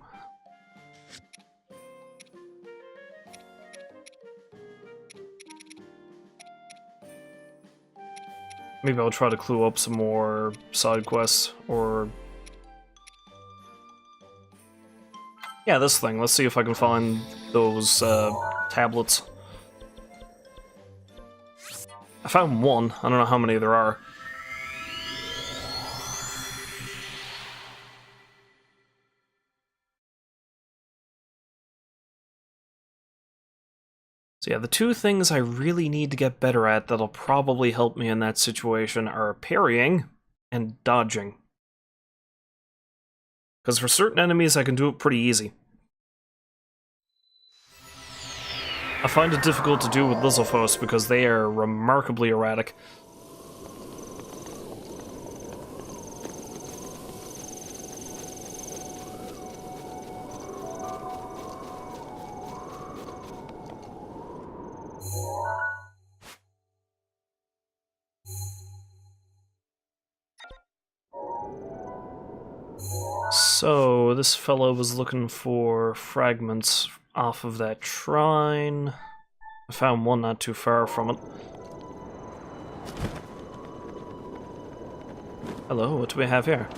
Speaker 1: Maybe I'll try to clue up some more side quests, or... Yeah, this thing. Let's see if I can find those, tablets. I found one. I don't know how many there are. So yeah, the 2 things I really need to get better at that'll probably help me in that situation are parrying and dodging. Because for certain enemies, I can do it pretty easy. I find it difficult to do with Lizalfos because they are remarkably erratic. So, this fellow was looking for fragments off of that shrine. I found one not too far from it. Hello, what do we have here?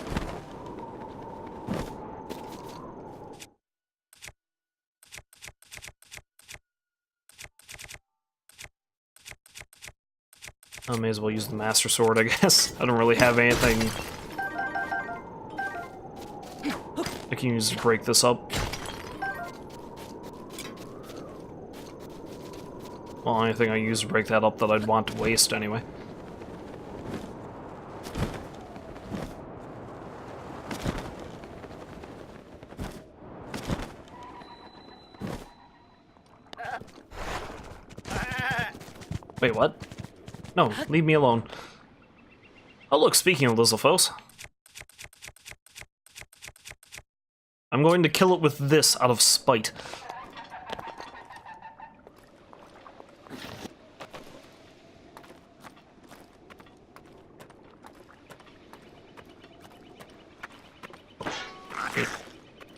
Speaker 1: I may as well use the Master Sword, I guess. I don't really have anything I can use to break this up. Well, anything I use to break that up that I'd want to waste anyway. Wait, what? No, leave me alone. Oh look, speaking of Lizalfos. I'm going to kill it with this out of spite.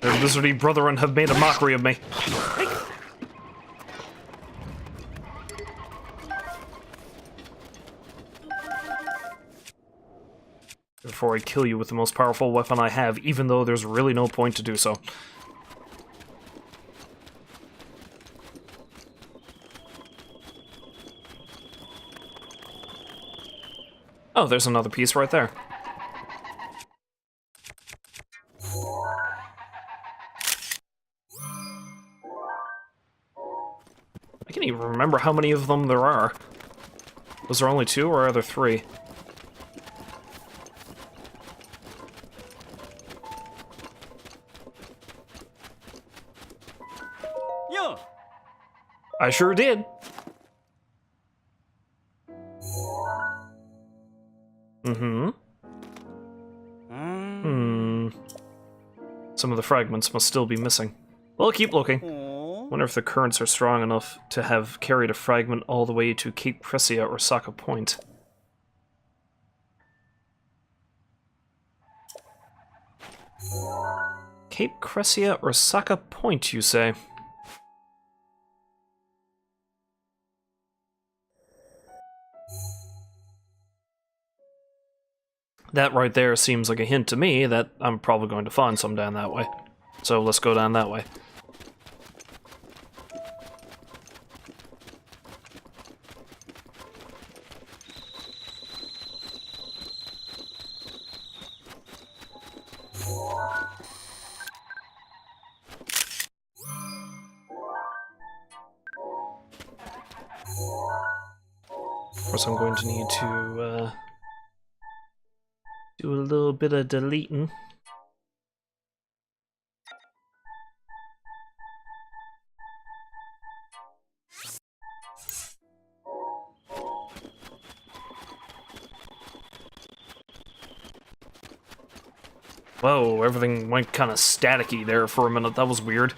Speaker 1: Their lizardy brethren have made a mockery of me. Before I kill you with the most powerful weapon I have, even though there's really no point to do so. Oh, there's another piece right there. I can't even remember how many of them there are. Was there only 2 or are there 3?
Speaker 3: Yeah.
Speaker 1: I sure did. Some of the fragments must still be missing. Well, keep looking. Wonder if the currents are strong enough to have carried a fragment all the way to Cape Cressia or Saka Point. Cape Cressia or Saka Point, you say? That right there seems like a hint to me that I'm probably going to find some down that way. So let's go down that way. Of course, I'm going to need to do a little bit of deleting. Whoa, everything went kind of staticky there for a minute. That was weird.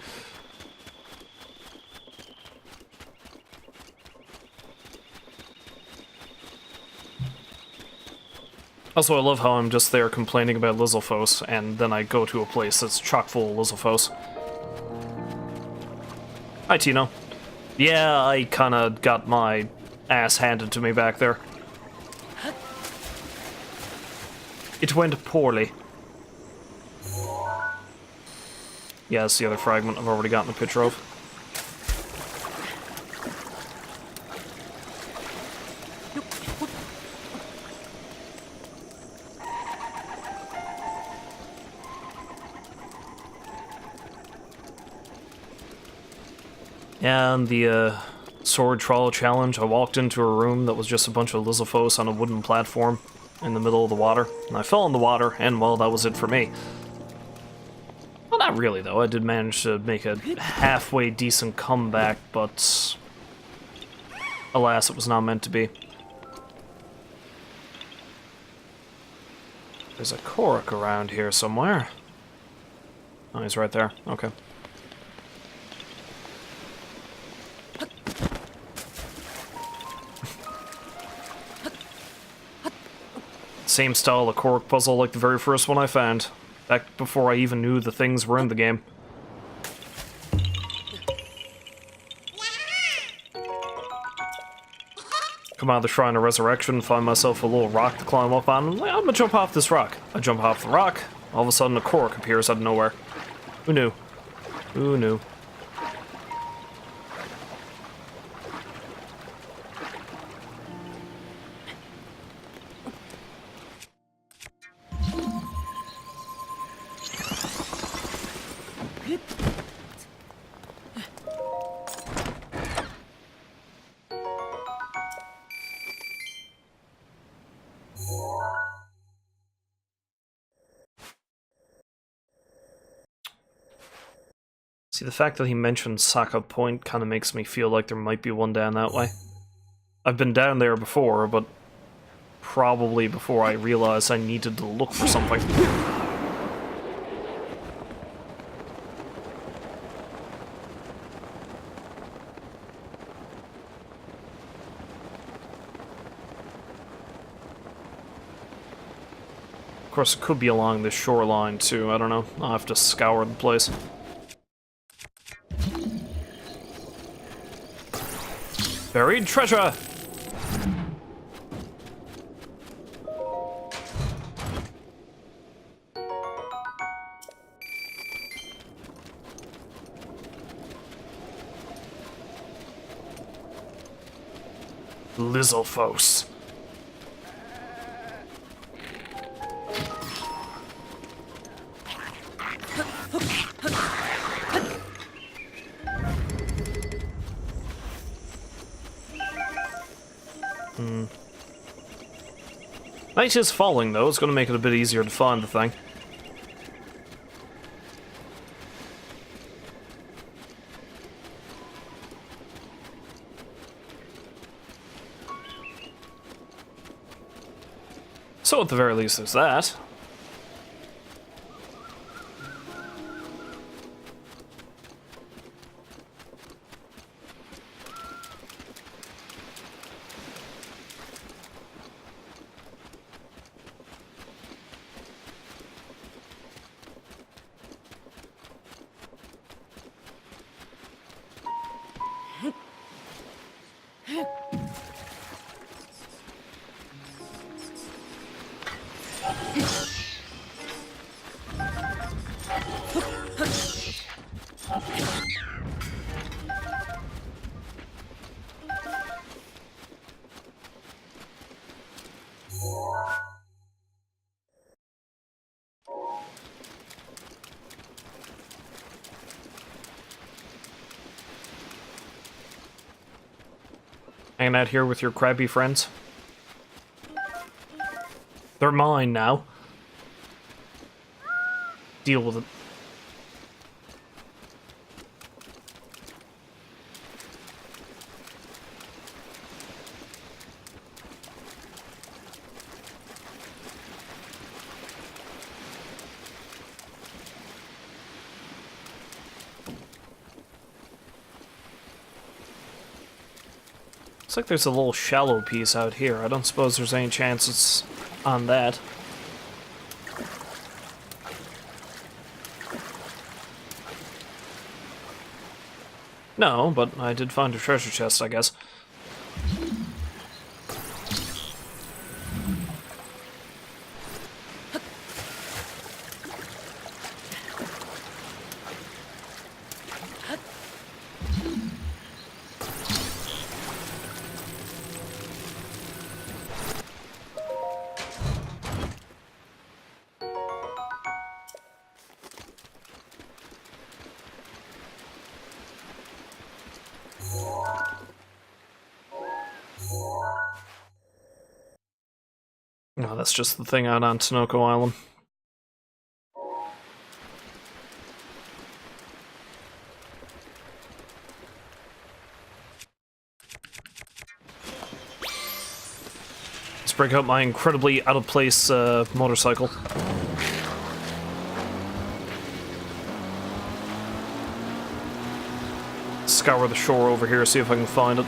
Speaker 1: Also, I love how I'm just there complaining about Lizalfos, and then I go to a place that's chock full of Lizalfos. Hi, Tino. Yeah, I kinda got my ass handed to me back there. It went poorly. Yeah, that's the other fragment I've already gotten a picture of. And the sword trial challenge, I walked into a room that was just a bunch of Lizalfos on a wooden platform in the middle of the water, and I fell in the water, and well, that was it for me. Well, not really, though. I did manage to make a halfway decent comeback, but alas, it was not meant to be. There's a Korok around here somewhere. Oh, he's right there. Okay. Same style of Korok puzzle like the very first one I found, back before I even knew the things were in the game. Come out of the Shrine of Resurrection, find myself a little rock to climb up on, and I'm gonna jump off this rock. I jump off the rock, all of a sudden a Korok appears out of nowhere. Who knew? Who knew? See, the fact that he mentioned Saka Point kind of makes me feel like there might be one down that way. I've been down there before, but probably before I realized I needed to look for something. Of course, it could be along this shoreline, too. I don't know. I'll have to scour the place. Buried treasure! Lizalfos. Night is falling, though. It's going to make it a bit easier to find the thing. So at the very least, there's that. Hanging out here with your crabby friends. They're mine now. Deal with it. Looks like there's a little shallow piece out here. I don't suppose there's any chance it's on that. No, but I did find a treasure chest, I guess. No, that's just the thing out on Tinoco Island. Let's break out my incredibly out-of-place motorcycle. Scour the shore over here, see if I can find it.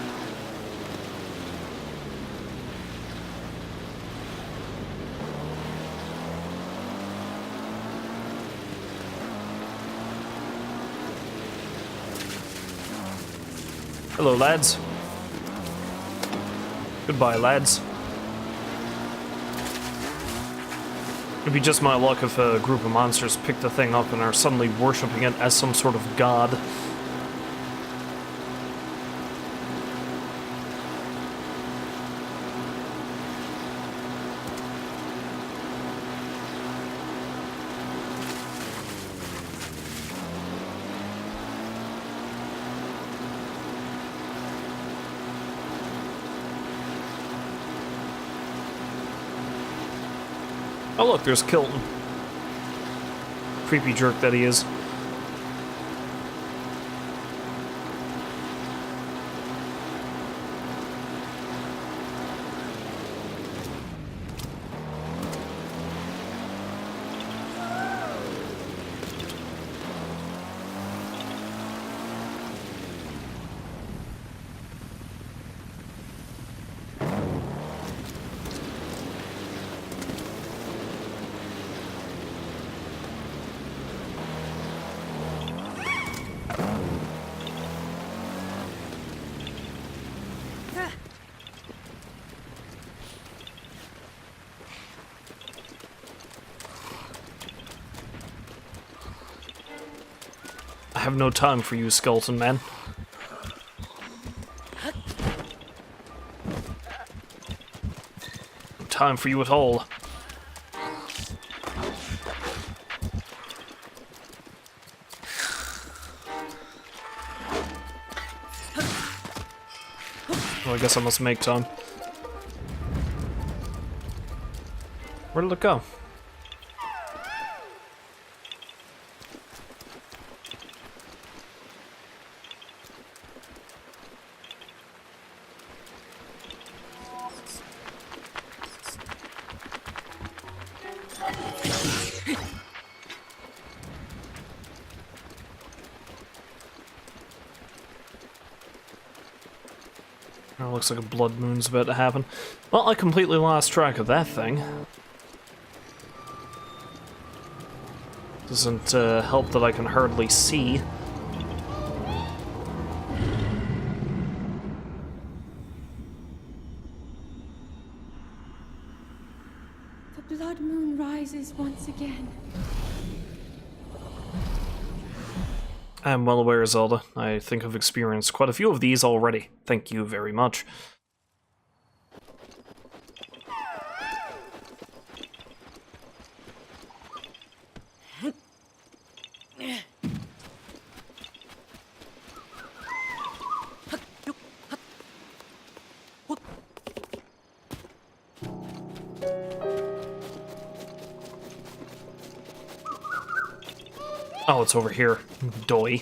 Speaker 1: Hello, lads. Goodbye, lads. It'd be just my luck if a group of monsters pick the thing up and are suddenly worshipping it as some sort of god. Oh look, there's Kilton. Creepy jerk that he is. I have no time for you, skeleton man. No time for you at all. Well, I guess I must make time. Where did it go? Oh, looks like a blood moon's about to happen. Well, I completely lost track of that thing. Doesn't help that I can hardly see.
Speaker 2: The blood moon rises once again.
Speaker 1: I am well aware, Zelda. I think I've experienced quite a few of these already. Thank you very much. Oh, it's over here. Doy.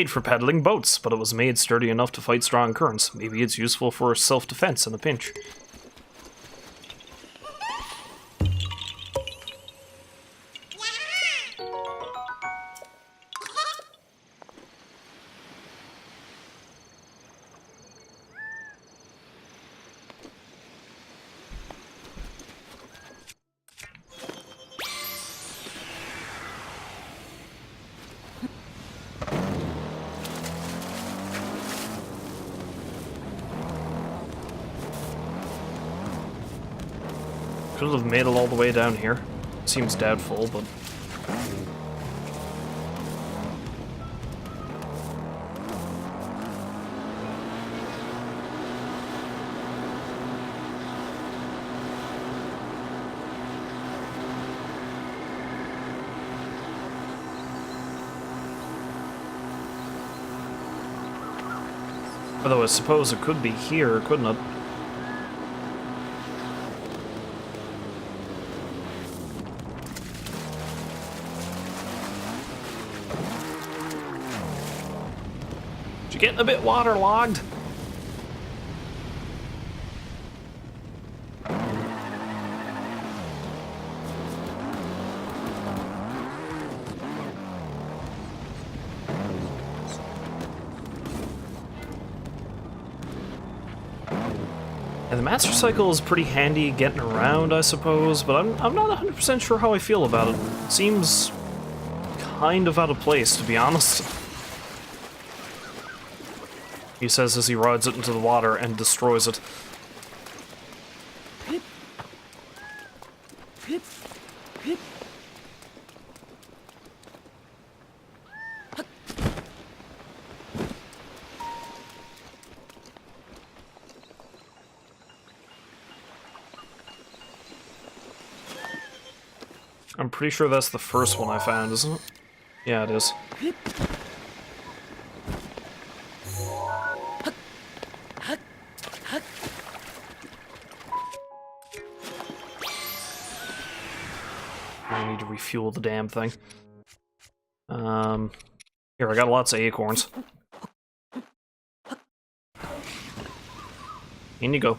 Speaker 1: made for paddling boats, but it was made sturdy enough to fight strong currents. Maybe it's useful for self-defense in a pinch. Could have made it all the way down here. Seems doubtful, but... Although I suppose it could be here, couldn't it? Getting a bit waterlogged. And the Master Cycle is pretty handy getting around, I suppose, but I'm not 100% sure how I feel about it. It seems kind of out of place, to be honest. He says as he rides it into the water and destroys it. I'm pretty sure that's the first one I found, isn't it? Yeah, it is. I need to refuel the damn thing. Here, I got lots of acorns. In you go.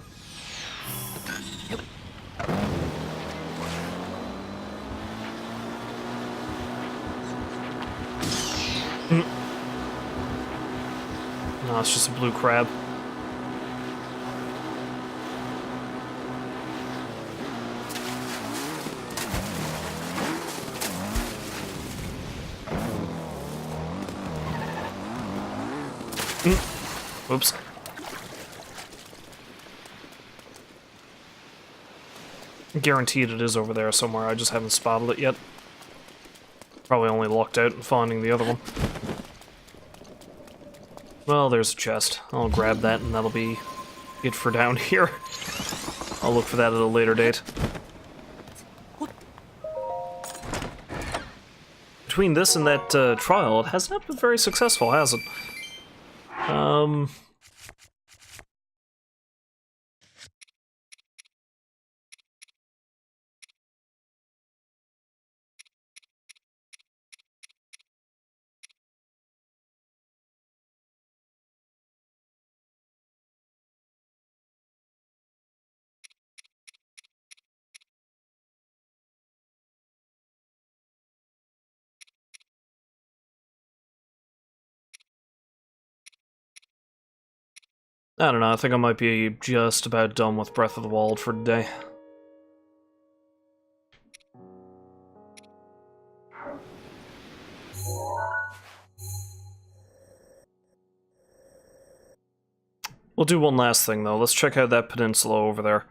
Speaker 1: No, it's just a blue crab. Oops. Guaranteed it is over there somewhere, I just haven't spotted it yet. Probably only lucked out in finding the other one. Well, there's a chest. I'll grab that and that'll be it for down here. I'll look for that at a later date. Between this and that trial, it has not been very successful, has it? I don't know, I think I might be just about done with Breath of the Wild for today. We'll do one last thing, though. Let's check out that peninsula over there.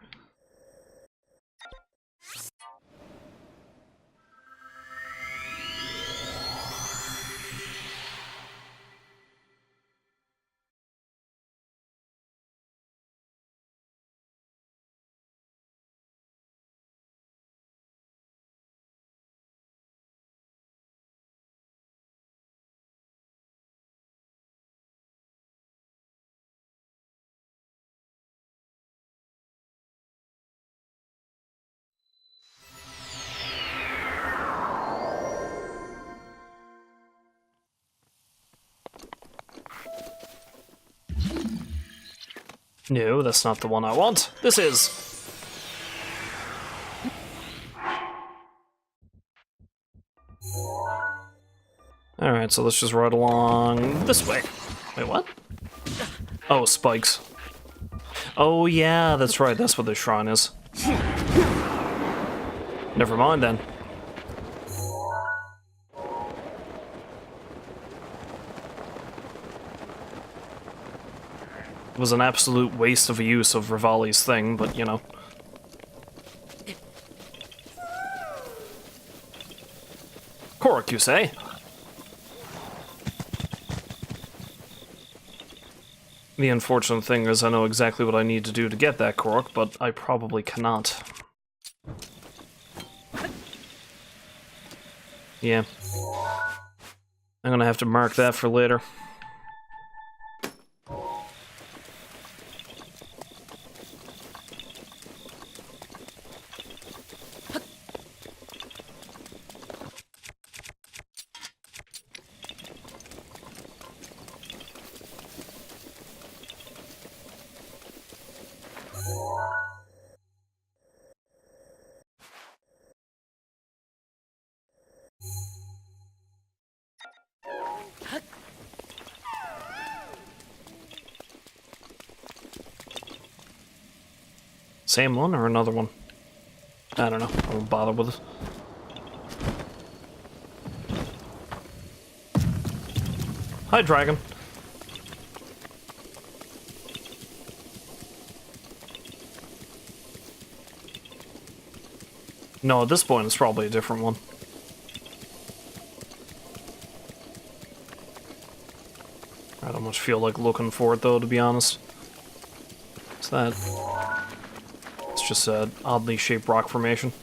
Speaker 1: No, that's not the one I want. This is. Alright, so let's just ride along this way. Wait, what? Oh, spikes. Oh yeah, that's right, that's what the shrine is. Never mind then. It was an absolute waste of a use of Rivali's thing, but you know. Korok, you say? The unfortunate thing is I know exactly what I need to do to get that Korok, but I probably cannot. Yeah. I'm gonna have to mark that for later. Same one or another one? I don't know. I won't bother with it. Hi, dragon. No, at this point it's probably a different one. I don't much feel like looking for it though, to be honest. What's that? It's just an oddly shaped rock formation.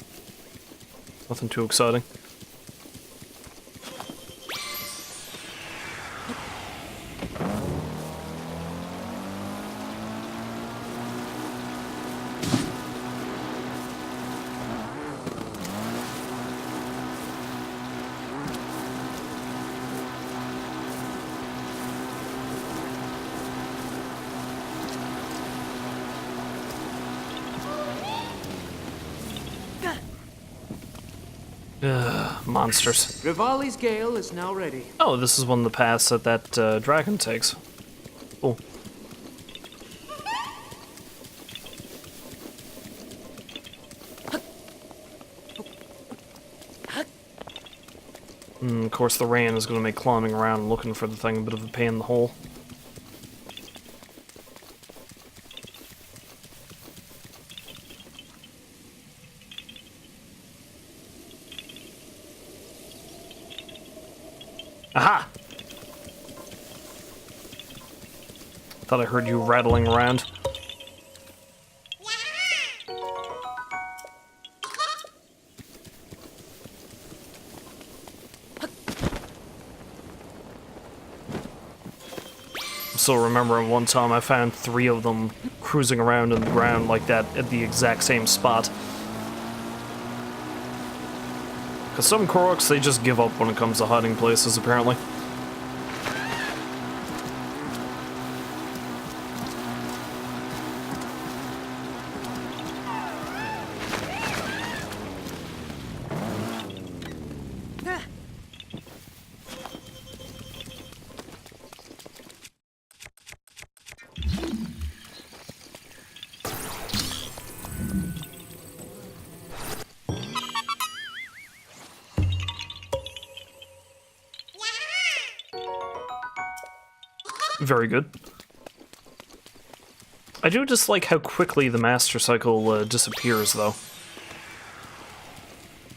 Speaker 1: Nothing too exciting. Monsters.
Speaker 3: Rivali's Gale is now ready.
Speaker 1: Oh, this is one of the paths that that dragon takes. Cool. Of course, the rain is going to make climbing around and looking for the thing a bit of a pain in the hole. Aha! Thought I heard you rattling around. I'm still remembering one time I found 3 of them cruising around in the ground like that at the exact same spot. Because some Koroks, they just give up when it comes to hiding places, apparently. Very good. I do just like how quickly the Master Cycle disappears, though.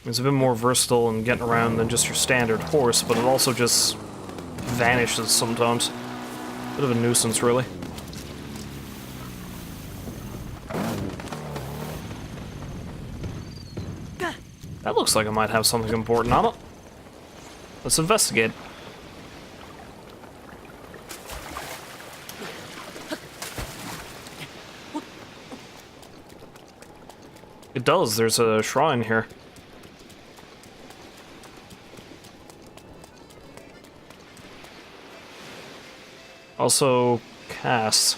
Speaker 1: It's a bit more versatile in getting around than just your standard horse, but it also just vanishes sometimes. Bit of a nuisance, really. That looks like it might have something important on it. Let's investigate. It does, there's a shrine here. Also, casts.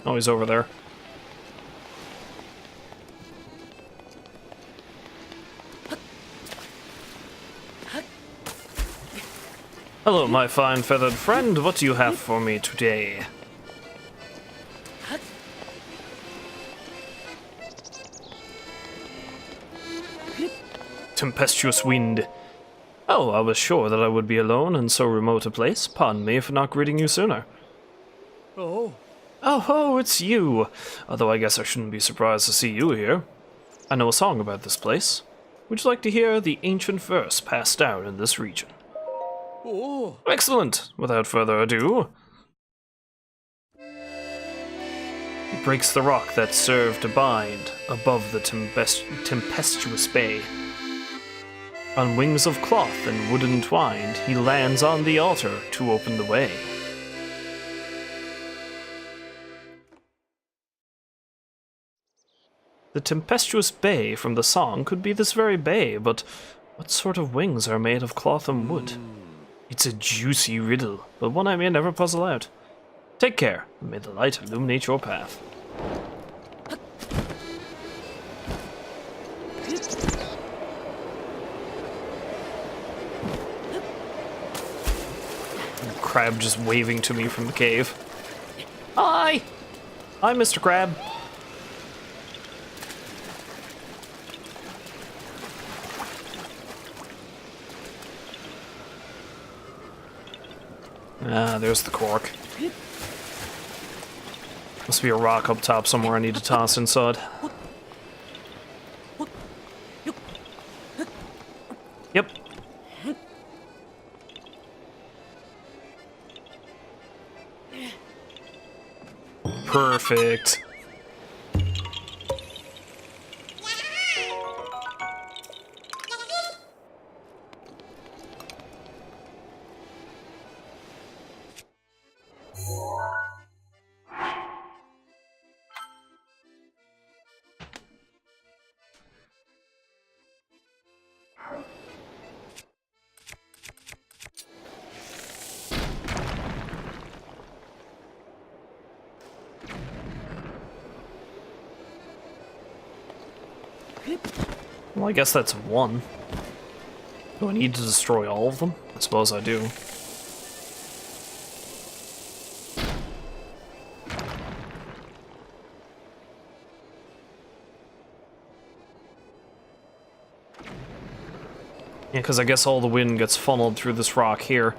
Speaker 1: Oh, he's over there. Hello, my fine feathered friend. What do you have for me today? Tempestuous wind. Oh, I was sure that I would be alone in so remote a place. Pardon me for not greeting you sooner.
Speaker 3: Oh.
Speaker 1: Oh, it's you. Although I guess I shouldn't be surprised to see you here. I know a song about this place. Would you like to hear the ancient verse passed down in this region?
Speaker 3: Oh.
Speaker 1: Excellent! Without further ado... It breaks the rock that served to bind above the tempestuous bay. On wings of cloth and wood entwined, he lands on the altar to open the way. The tempestuous bay from the song could be this very bay, but what sort of wings are made of cloth and wood? It's a juicy riddle, but one I may never puzzle out. Take care, and may the light illuminate your path. Crab just waving to me from the cave. Hi! Hi, Mr. Crab. Ah, there's the cork. Must be a rock up top somewhere I need to toss inside. Yep. Perfect. Well, I guess that's one. Do I need to destroy all of them? I suppose I do. Yeah, because I guess all the wind gets funneled through this rock here,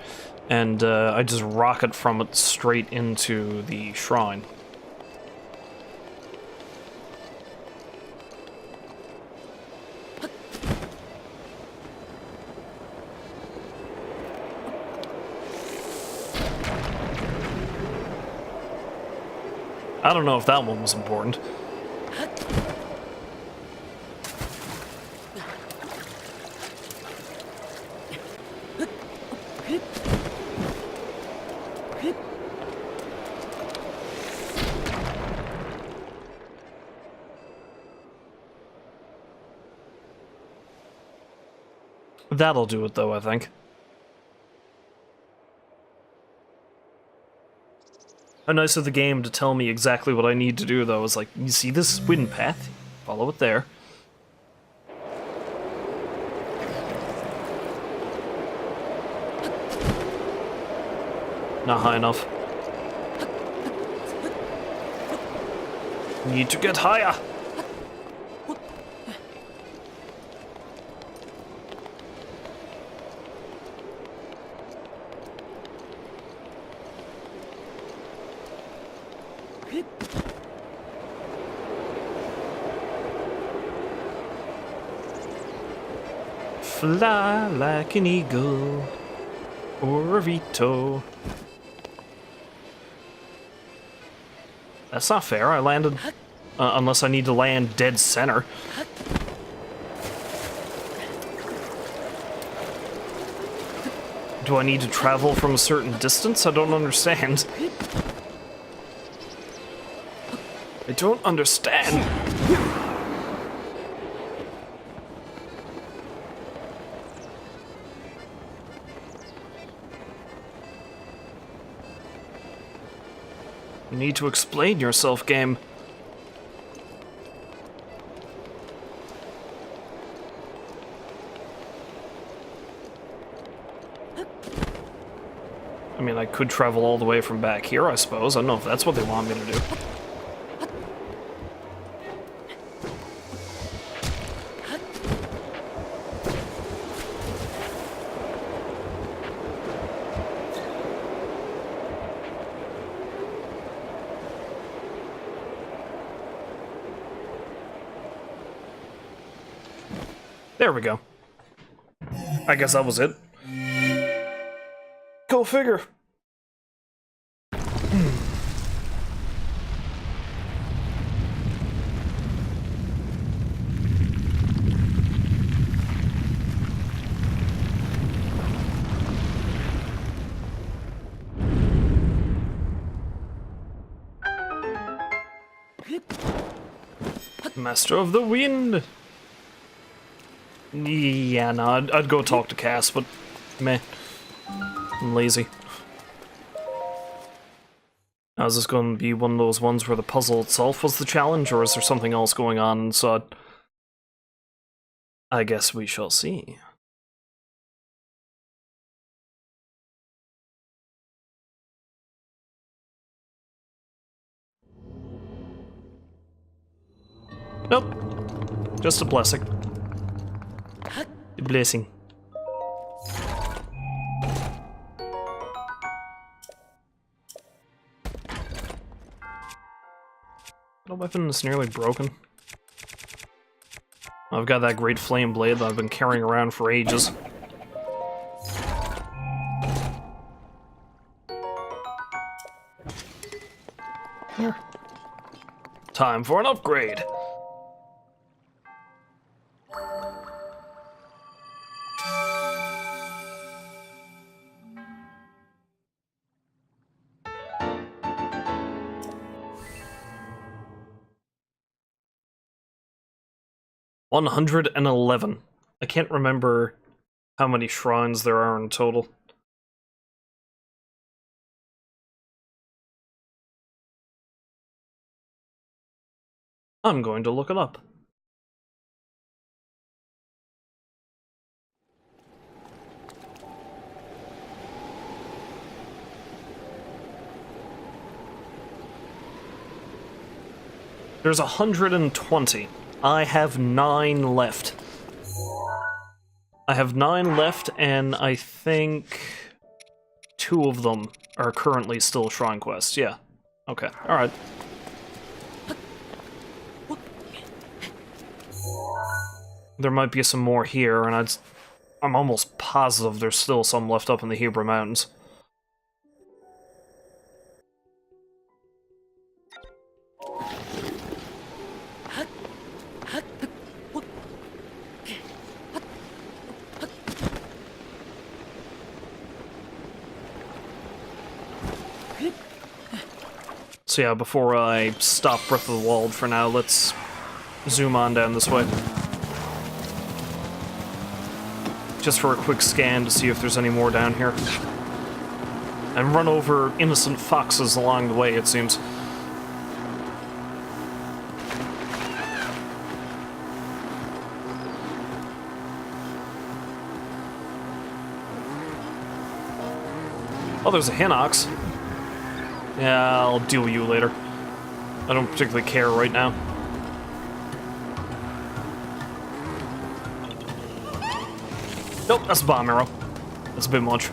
Speaker 1: and I just rocket from it straight into the shrine. I don't know if that one was important. That'll do it, though, I think. How nice of the game to tell me exactly what I need to do, though. It's like, you see this wind path? Follow it there. Not high enough. Need to get higher. Fly like an eagle or a Vito. That's not fair. I landed... unless I need to land dead center. Do I need to travel from a certain distance? I don't understand. I don't understand. You need to explain yourself, game. I mean, I could travel all the way from back here, I suppose. I don't know if that's what they want me to do. There we go. I guess that was it. Go figure. Master of the Wind. Yeah, no, I'd go talk to Cass, but meh. I'm lazy. Now, is this going to be one of those ones where the puzzle itself was the challenge, or is there something else going on? So I guess we shall see. Nope. Just a blessing. A blessing. The weapon is nearly broken. I've got that great flame blade that I've been carrying around for ages. Here. Time for an upgrade. $111. I can't remember how many shrines there are in total. I'm going to look it up. There's 120. I have 9 left. I have 9 left, and I think 2 of them are currently still shrine quests. Yeah. Okay. Alright. There might be some more here, and I'm almost positive there's still some left up in the Hebrew Mountains. So yeah, before I stop Breath of the Wild for now, let's zoom on down this way. Just for a quick scan to see if there's any more down here. And run over innocent foxes along the way, it seems. Oh, there's a Hinox. Yeah, I'll deal with you later. I don't particularly care right now. Nope, that's a bomb arrow. That's a bit much.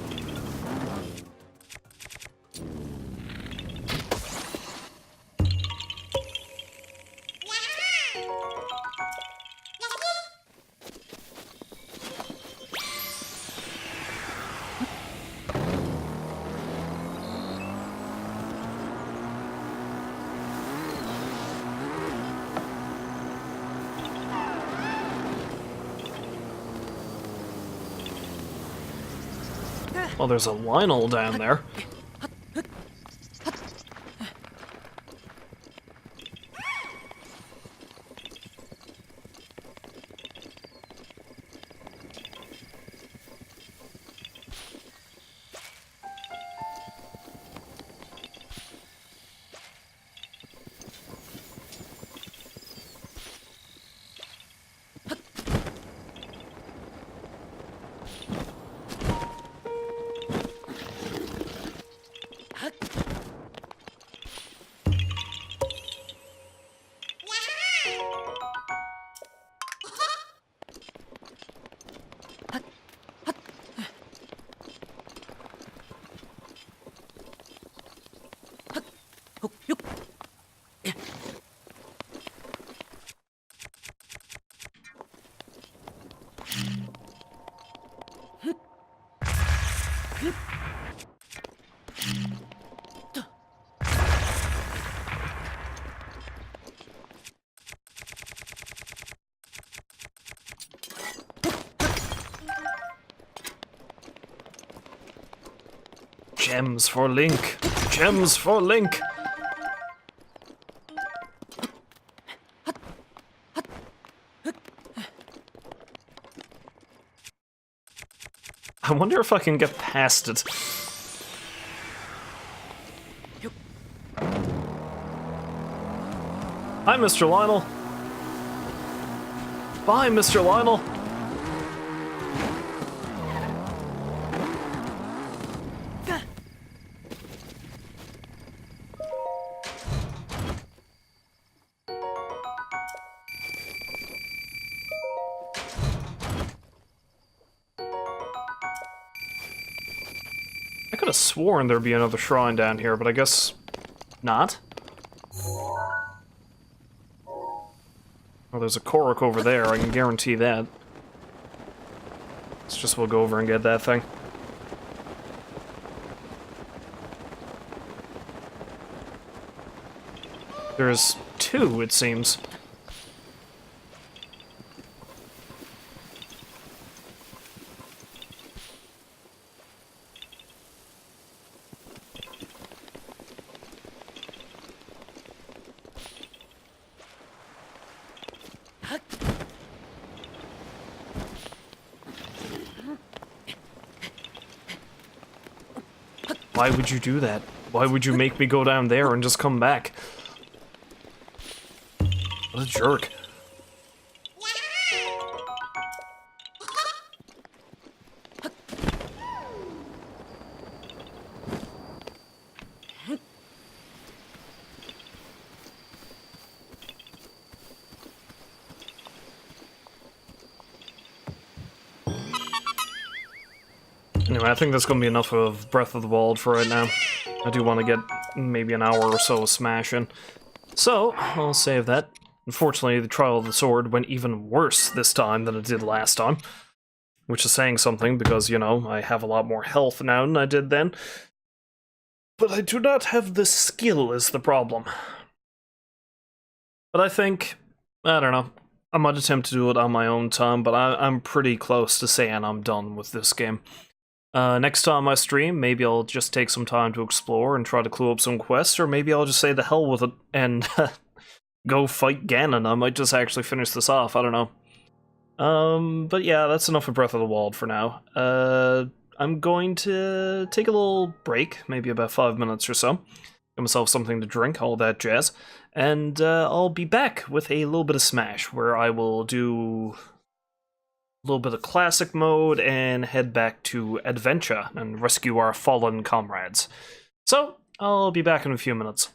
Speaker 1: Well, there's a Lionel down there. Gems for Link. Gems for Link. I wonder if I can get past it. Hi, Mr. Lionel. Bye, Mr. Lionel. I could have sworn there'd be another shrine down here, but I guess not. Oh, there's a Korok over there, I can guarantee that. Let's just we'll go over and get that thing. There's two, it seems. Why would you do that? Why would you make me go down there and just come back? What a jerk. Anyway, I think that's going to be enough of Breath of the Wild for right now. I do want to get maybe an hour or so of smashing. So, I'll save that. Unfortunately, the Trial of the Sword went even worse this time than it did last time. Which is saying something, because, you know, I have a lot more health now than I did then. But I do not have the skill is the problem. But I think, I don't know, I might attempt to do it on my own time, but I'm pretty close to saying I'm done with this game. Next time I stream, maybe I'll just take some time to explore and try to clue up some quests, or maybe I'll just say the hell with it and go fight Ganon. I might just actually finish this off, I don't know. But yeah, that's enough of Breath of the Wild for now. I'm going to take a little break, maybe about 5 minutes or so. Get myself something to drink, all that jazz. And I'll be back with a little bit of Smash, where I will do a little bit of classic mode and head back to Adventure and rescue our fallen comrades. So, I'll be back in a few minutes.